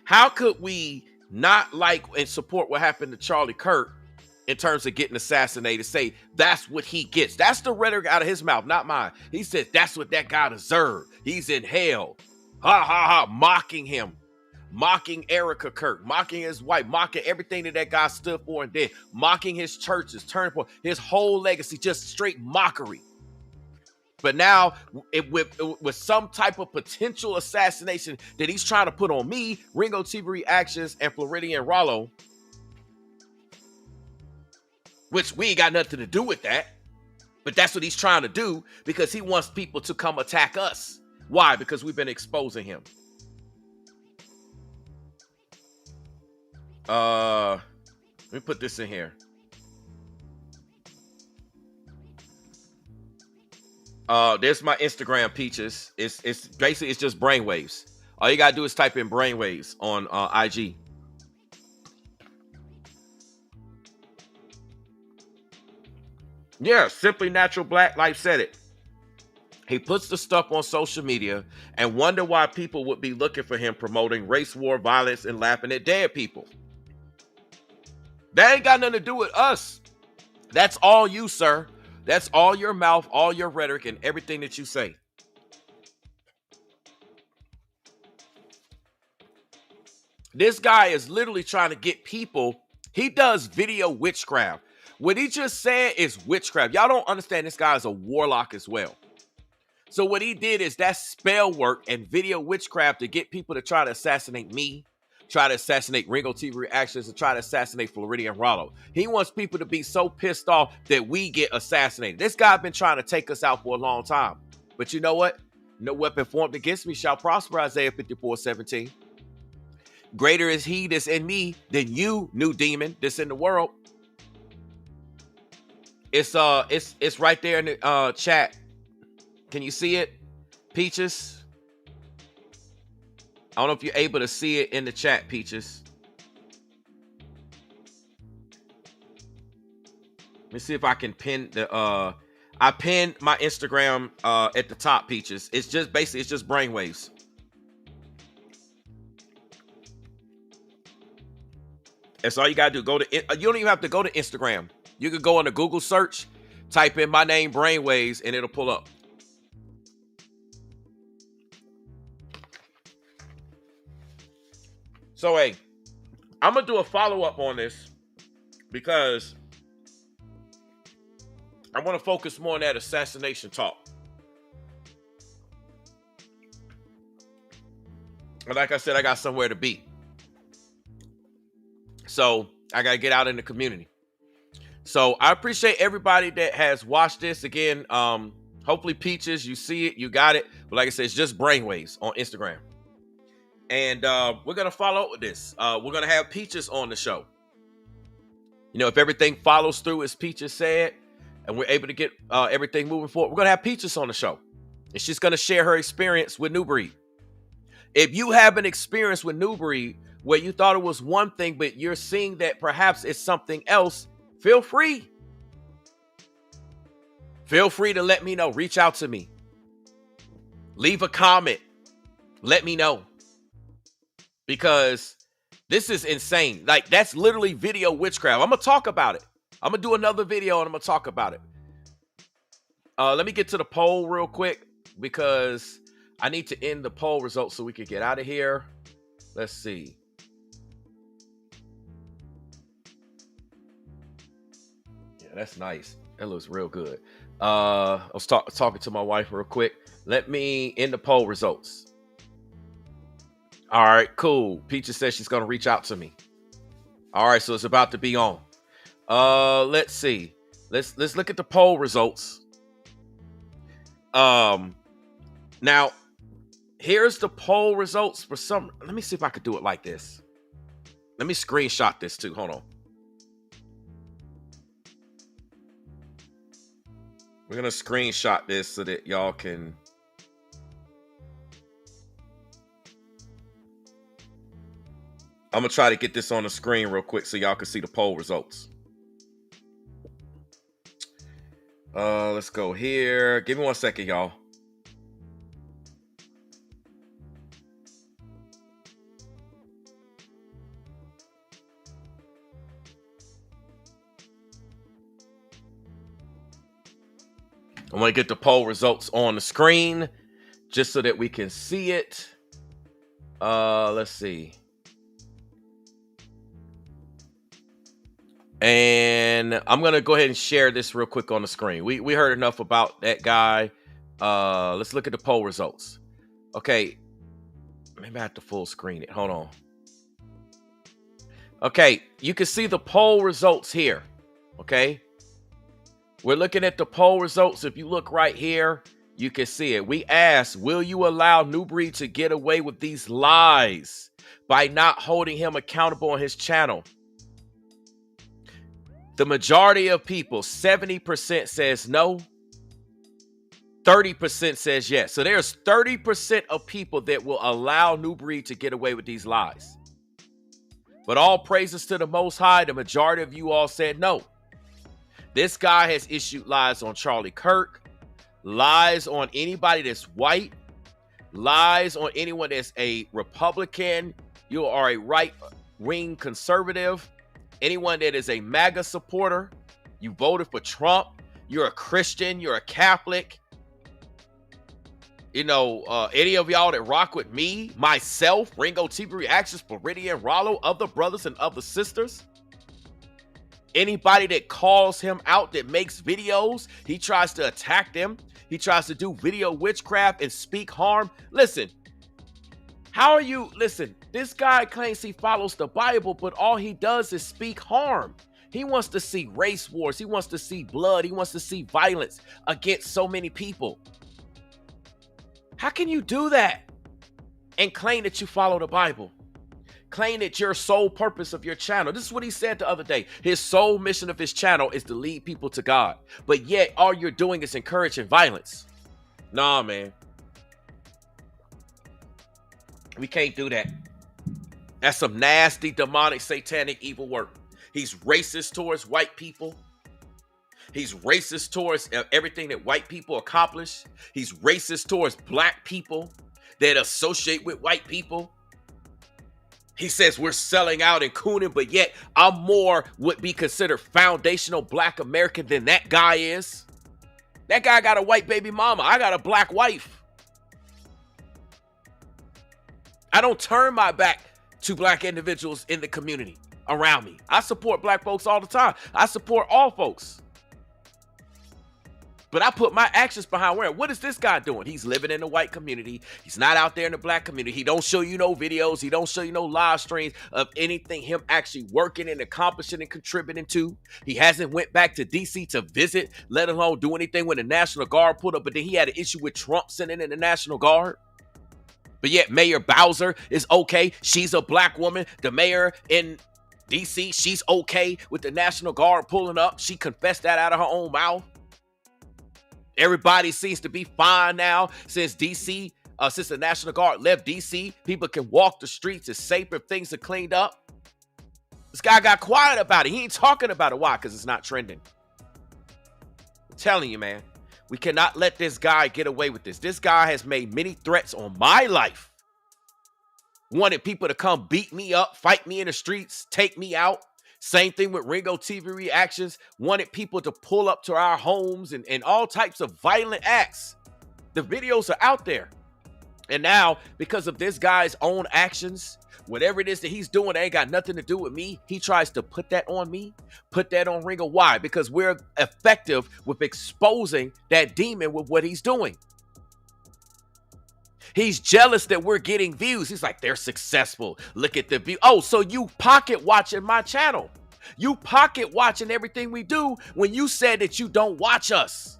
How could we not like and support what happened to Charlie Kirk in terms of getting assassinated, say that's what he gets. That's the rhetoric out of his mouth, not mine. He said that's what that guy deserved. He's in hell. Ha ha ha, mocking him. Mocking Erica Kirk, mocking his wife, mocking everything that guy stood for and did, mocking his churches, turning point, his whole legacy, just straight mockery. But now, with some type of potential assassination that he's trying to put on me, Ringo TV Reactions, and Floridian Rollo, which we ain't got nothing to do with that, but that's what he's trying to do because he wants people to come attack us. Why? Because we've been exposing him. Let me put this in here. There's my Instagram, Peaches. It's basically it's just brainwaves. All you gotta do is type in brainwaves on IG. Yeah, Simply Natural Black Life said it. He puts the stuff on social media and wonder why people would be looking for him promoting race war, violence, and laughing at dead people. That ain't got nothing to do with us. That's all you, sir. That's all your mouth, all your rhetoric, and everything that you say. This guy is literally trying to get people. He does video witchcraft. What he just said is witchcraft. Y'all don't understand this guy is a warlock as well. So what he did is that spell work and video witchcraft to get people to try to assassinate me, try to assassinate Ringo TV Reactions, and try to assassinate Floridian Rollo. He wants people to be so pissed off that we get assassinated. This guy been trying to take us out for a long time. But you know what? No weapon formed against me shall prosper, Isaiah 54:17. Greater is he that's in me than you, new demon, that's in the world. It's right there in the chat. Can you see it, Peaches? I don't know if you're able to see it in the chat, Peaches. Let me see if I can pin the I pinned my Instagram at the top, Peaches. It's just basically it's just brainwaves. That's all you gotta do. You don't even have to go to Instagram. You could go on the Google search, type in my name, brainwaves, and it'll pull up. So, hey, I'm going to do a follow-up on this because I want to focus more on that assassination talk. And like I said, I got somewhere to be. So, I got to get out in the community. So, I appreciate everybody that has watched this. Again, hopefully, Peaches, you see it, you got it. But like I said, it's just brainwaves on Instagram. And we're going to follow up with this. We're going to have Peaches on the show. You know, if everything follows through as Peaches said, and we're able to get everything moving forward, we're going to have Peaches on the show. And she's going to share her experience with Nubreed. If you have an experience with Nubreed where you thought it was one thing, but you're seeing that perhaps it's something else, feel free. Feel free to let me know. Reach out to me. Leave a comment. Let me know. Because this is insane. Like, that's literally video witchcraft. I'm going to talk about it. I'm going to do another video and I'm going to talk about it. Let me get to the poll real quick because I need to end the poll results so we can get out of here. Let's see. Yeah, that's nice. That looks real good. I was talking to my wife real quick. Let me end the poll results. All right, cool. Peaches says she's going to reach out to me. All right, so it's about to be on. Let's see. Let's look at the poll results. Now, here's the poll results for some. Let me see if I could do it like this. Let me screenshot this too. Hold on. We're going to screenshot this so that y'all can... I'm going to try to get this on the screen real quick so y'all can see the poll results. Let's go here. Give me 1 second, y'all. I'm going to get the poll results on the screen just so that we can see it. Let's see. And I'm going to go ahead and share this real quick on the screen. We heard enough about that guy. Let's look at the poll results. Okay. Maybe I have to full screen it. Hold on. Okay. You can see the poll results here. Okay. We're looking at the poll results. If you look right here, you can see it. We asked, will you allow Nubreed to get away with these lies by not holding him accountable on his channel? The majority of people, 70% says no. 30% says yes. So there's 30% of people that will allow Nubreed to get away with these lies. But all praises to the Most High, the majority of you all said no. This guy has issued lies on Charlie Kirk, lies on anybody that's white, lies on anyone that's a Republican, you are a right-wing conservative, anyone that is a MAGA supporter, you voted for Trump, you're a Christian, you're a Catholic, you know, any of y'all that rock with me, myself, Ringo TV Reactions, Floridian, Rollo, other brothers and other sisters, anybody that calls him out, that makes videos, he tries to attack them, he tries to do video witchcraft and speak harm. Listen, how are you? Listen, this guy claims he follows the Bible, but all he does is speak harm. He wants to see race wars. He wants to see blood. He wants to see violence against so many people. How can you do that and claim that you follow the Bible? Claim that your sole purpose of your channel. This is what he said the other day. His sole mission of his channel is to lead people to God. But yet all you're doing is encouraging violence. Nah, man. We can't do that. That's some nasty, demonic, satanic, evil work. He's racist towards white people. He's racist towards everything that white people accomplish. He's racist towards black people that associate with white people. He says we're selling out and cooning, but yet I'm more would be considered foundational black American than that guy is. That guy got a white baby mama. I got a black wife. I don't turn my back to black individuals in the community around me. I support black folks all the time. I support all folks. But I put my actions behind where. What is this guy doing? He's living in the white community. He's not out there in the black community. He don't show you no videos. He don't show you no live streams of anything him actually working and accomplishing and contributing to. He hasn't went back to DC to visit, let alone do anything when the National Guard pulled up. But then he had an issue with Trump sending in the National Guard. But yet Mayor Bowser is okay. She's a black woman. The mayor in DC, she's okay with the National Guard pulling up. She confessed that out of her own mouth. Everybody seems to be fine now since DC, since the National Guard left DC. People can walk the streets. It's safer. Things are cleaned up. This guy got quiet about it. He ain't talking about it. Why? Because it's not trending. I'm telling you, man. We cannot let this guy get away with this. This guy has made many threats on my life. Wanted people to come beat me up, fight me in the streets, take me out. Same thing with Ringo TV Reactions. Wanted people to pull up to our homes and all types of violent acts. The videos are out there. And now, because of this guy's own actions, whatever it is that he's doing, that ain't got nothing to do with me. He tries to put that on me, put that on Ringo. Why? Because we're effective with exposing that demon with what he's doing. He's jealous that we're getting views. He's like, they're successful. Look at the view. Oh, so you pocket watching my channel. You pocket watching everything we do when you said that you don't watch us.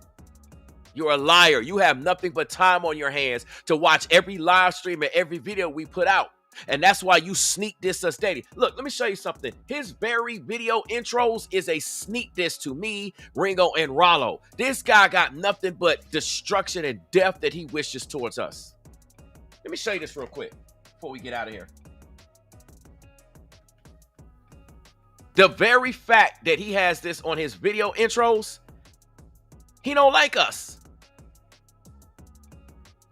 You're a liar. You have nothing but time on your hands to watch every live stream and every video we put out. And that's why you sneak diss us daily. Look, let me show you something. His very video intros is a sneak diss to me, Ringo, and Rollo. This guy got nothing but destruction and death that he wishes towards us. Let me show you this real quick before we get out of here. The very fact that he has this on his video intros, he don't like us.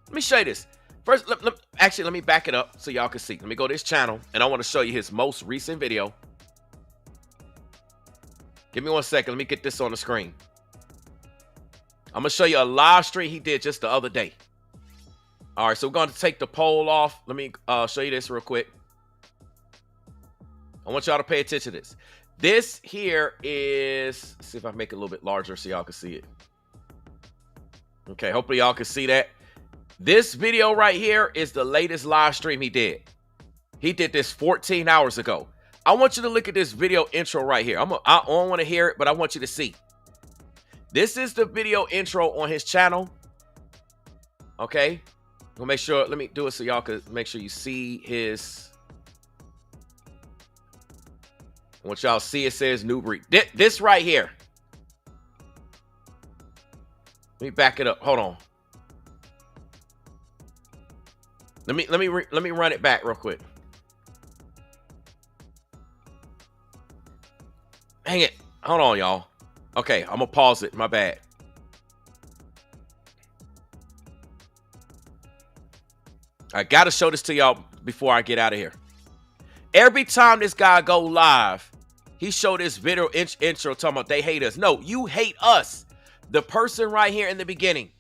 Let me show you this. First, let me back it up so y'all can see. Let me go to his channel, and I want to show you his most recent video. Give me 1 second. Let me get this on the screen. I'm gonna show you a live stream he did just the other day. All right, so we're going to take the poll off. Let me show you this real quick. I want y'all to pay attention to this. This here is, let's see if I make it a little bit larger so y'all can see it. Okay, hopefully y'all can see that. This video right here is the latest live stream he did. He did this 14 hours ago. I want you to look at this video intro right here. I don't want to hear it, but I want you to see. This is the video intro on his channel. Okay. We'll make sure, let me do it so y'all can make sure you see his. I want y'all to see it says Nubreed. This right here. Let me back it up. Hold on. Let me run it back real quick. Hang it. Hold on, y'all. Okay, I'm gonna pause it. My bad. I gotta show this to y'all before I get out of here. Every time this guy go live, he showed this video intro talking about they hate us. No, you hate us. The person right here in the beginning.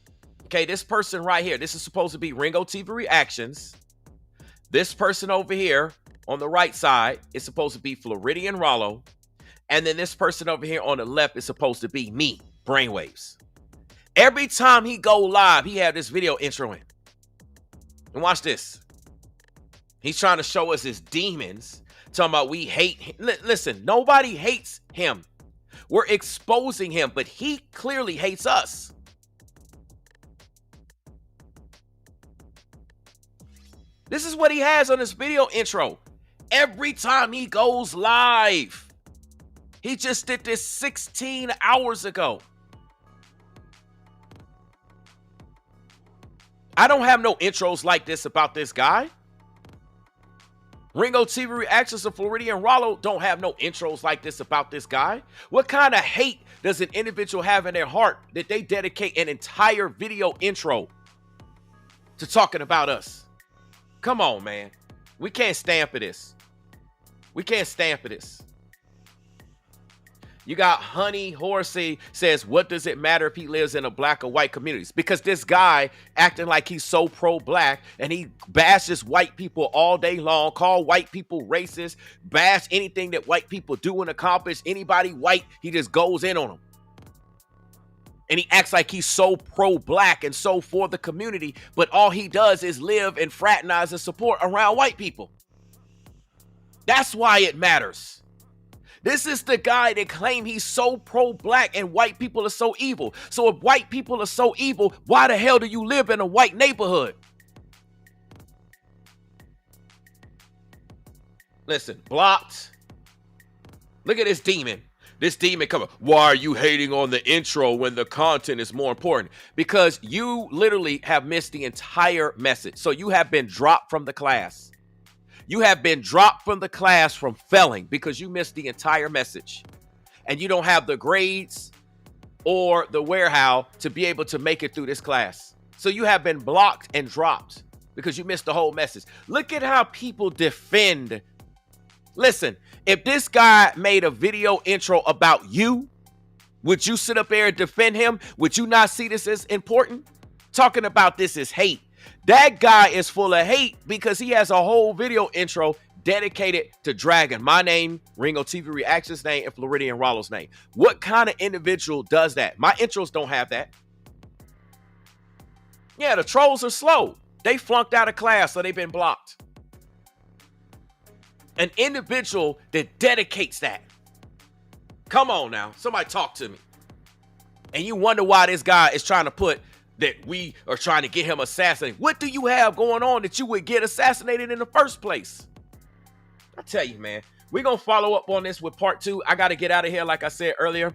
Okay, this person right here. This is supposed to be Ringo TV Reactions. This person over here on the right side is supposed to be Floridian Rollo. And then this person over here on the left is supposed to be me, Brainwaves. Every time he go live, he have this video intro in. And watch this. He's trying to show us his demons. Talking about we hate him. Listen, nobody hates him. We're exposing him, but he clearly hates us. This is what he has on his video intro. Every time he goes live. He just did this 16 hours ago. I don't have no intros like this about this guy. Ringo TV Reactions of Floridian Rollo don't have no intros like this about this guy. What kind of hate does an individual have in their heart that they dedicate an entire video intro to talking about us? Come on, man. We can't stand for this. We can't stand for this. You got Honey Horsey says, what does it matter if he lives in a black or white communities? Because this guy acting like he's so pro-black and he bashes white people all day long, call white people racist, bash anything that white people do and accomplish. Anybody white, he just goes in on them. And he acts like he's so pro-black and so for the community, but all he does is live and fraternize and support around white people. That's why it matters. This is the guy that claimed he's so pro-black and white people are so evil. So if white people are so evil, why the hell do you live in a white neighborhood? Listen, blocked. Look at this demon. This demon coming. Why are you hating on the intro when the content is more important? Because you literally have missed the entire message. So you have been dropped from the class. You have been dropped from the class from failing because you missed the entire message. And you don't have the grades or the wherewithal to be able to make it through this class. So you have been blocked and dropped because you missed the whole message. Look at how people defend. Listen, if this guy made a video intro about you, would you sit up there and defend him? Would you not see this as important? Talking about this is hate. That guy is full of hate because he has a whole video intro dedicated to dragging my name, Ringo TV Reactions name, and Floridian Rollo's name. What kind of individual does that? My intros don't have that. Yeah, the trolls are slow. They flunked out of class, so they've been blocked. An individual that dedicates that. Come on now. Somebody talk to me. And you wonder why this guy is trying to put that we are trying to get him assassinated. What do you have going on that you would get assassinated in the first place? I tell you, man, we're going to follow up on this with part 2. I got to get out of here, like I said earlier.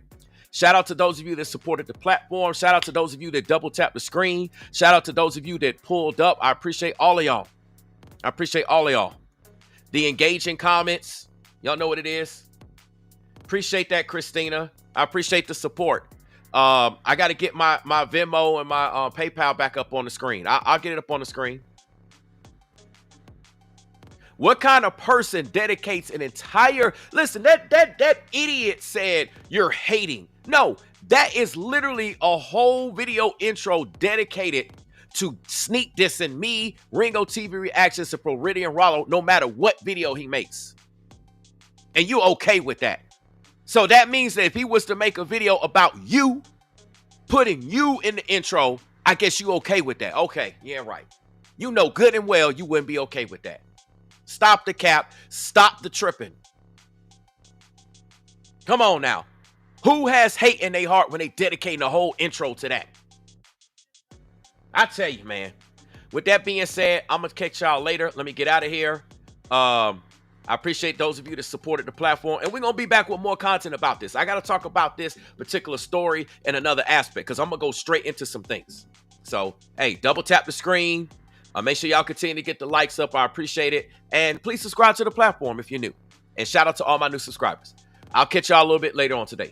Shout out to those of you that supported the platform. Shout out to those of you that double tapped the screen. Shout out to those of you that pulled up. I appreciate all of y'all. I appreciate all of y'all. The engaging comments. Y'all know what it is. Appreciate that, Christina. I appreciate the support. I got to get my Venmo and my PayPal back up on the screen. I'll get it up on the screen. What kind of person dedicates an entire, listen, that idiot said you're hating. No, that is literally a whole video intro dedicated to sneak dissing me, Ringo TV reactions to Floridian Rollo, no matter what video he makes. And you okay with that. So that means that if he was to make a video about you, putting you in the intro, I guess you okay with that. Okay, yeah, right. You know good and well you wouldn't be okay with that. Stop the cap. Stop the tripping. Come on now. Who has hate in their heart when they dedicating a whole intro to that? I tell you, man. With that being said, I'm going to catch y'all later. Let me get out of here. I appreciate those of you that supported the platform. And we're going to be back with more content about this. I got to talk about this particular story and another aspect because I'm going to go straight into some things. So, hey, double tap the screen. Make sure y'all continue to get the likes up. I appreciate it. And please subscribe to the platform if you're new. And shout out to all my new subscribers. I'll catch y'all a little bit later on today.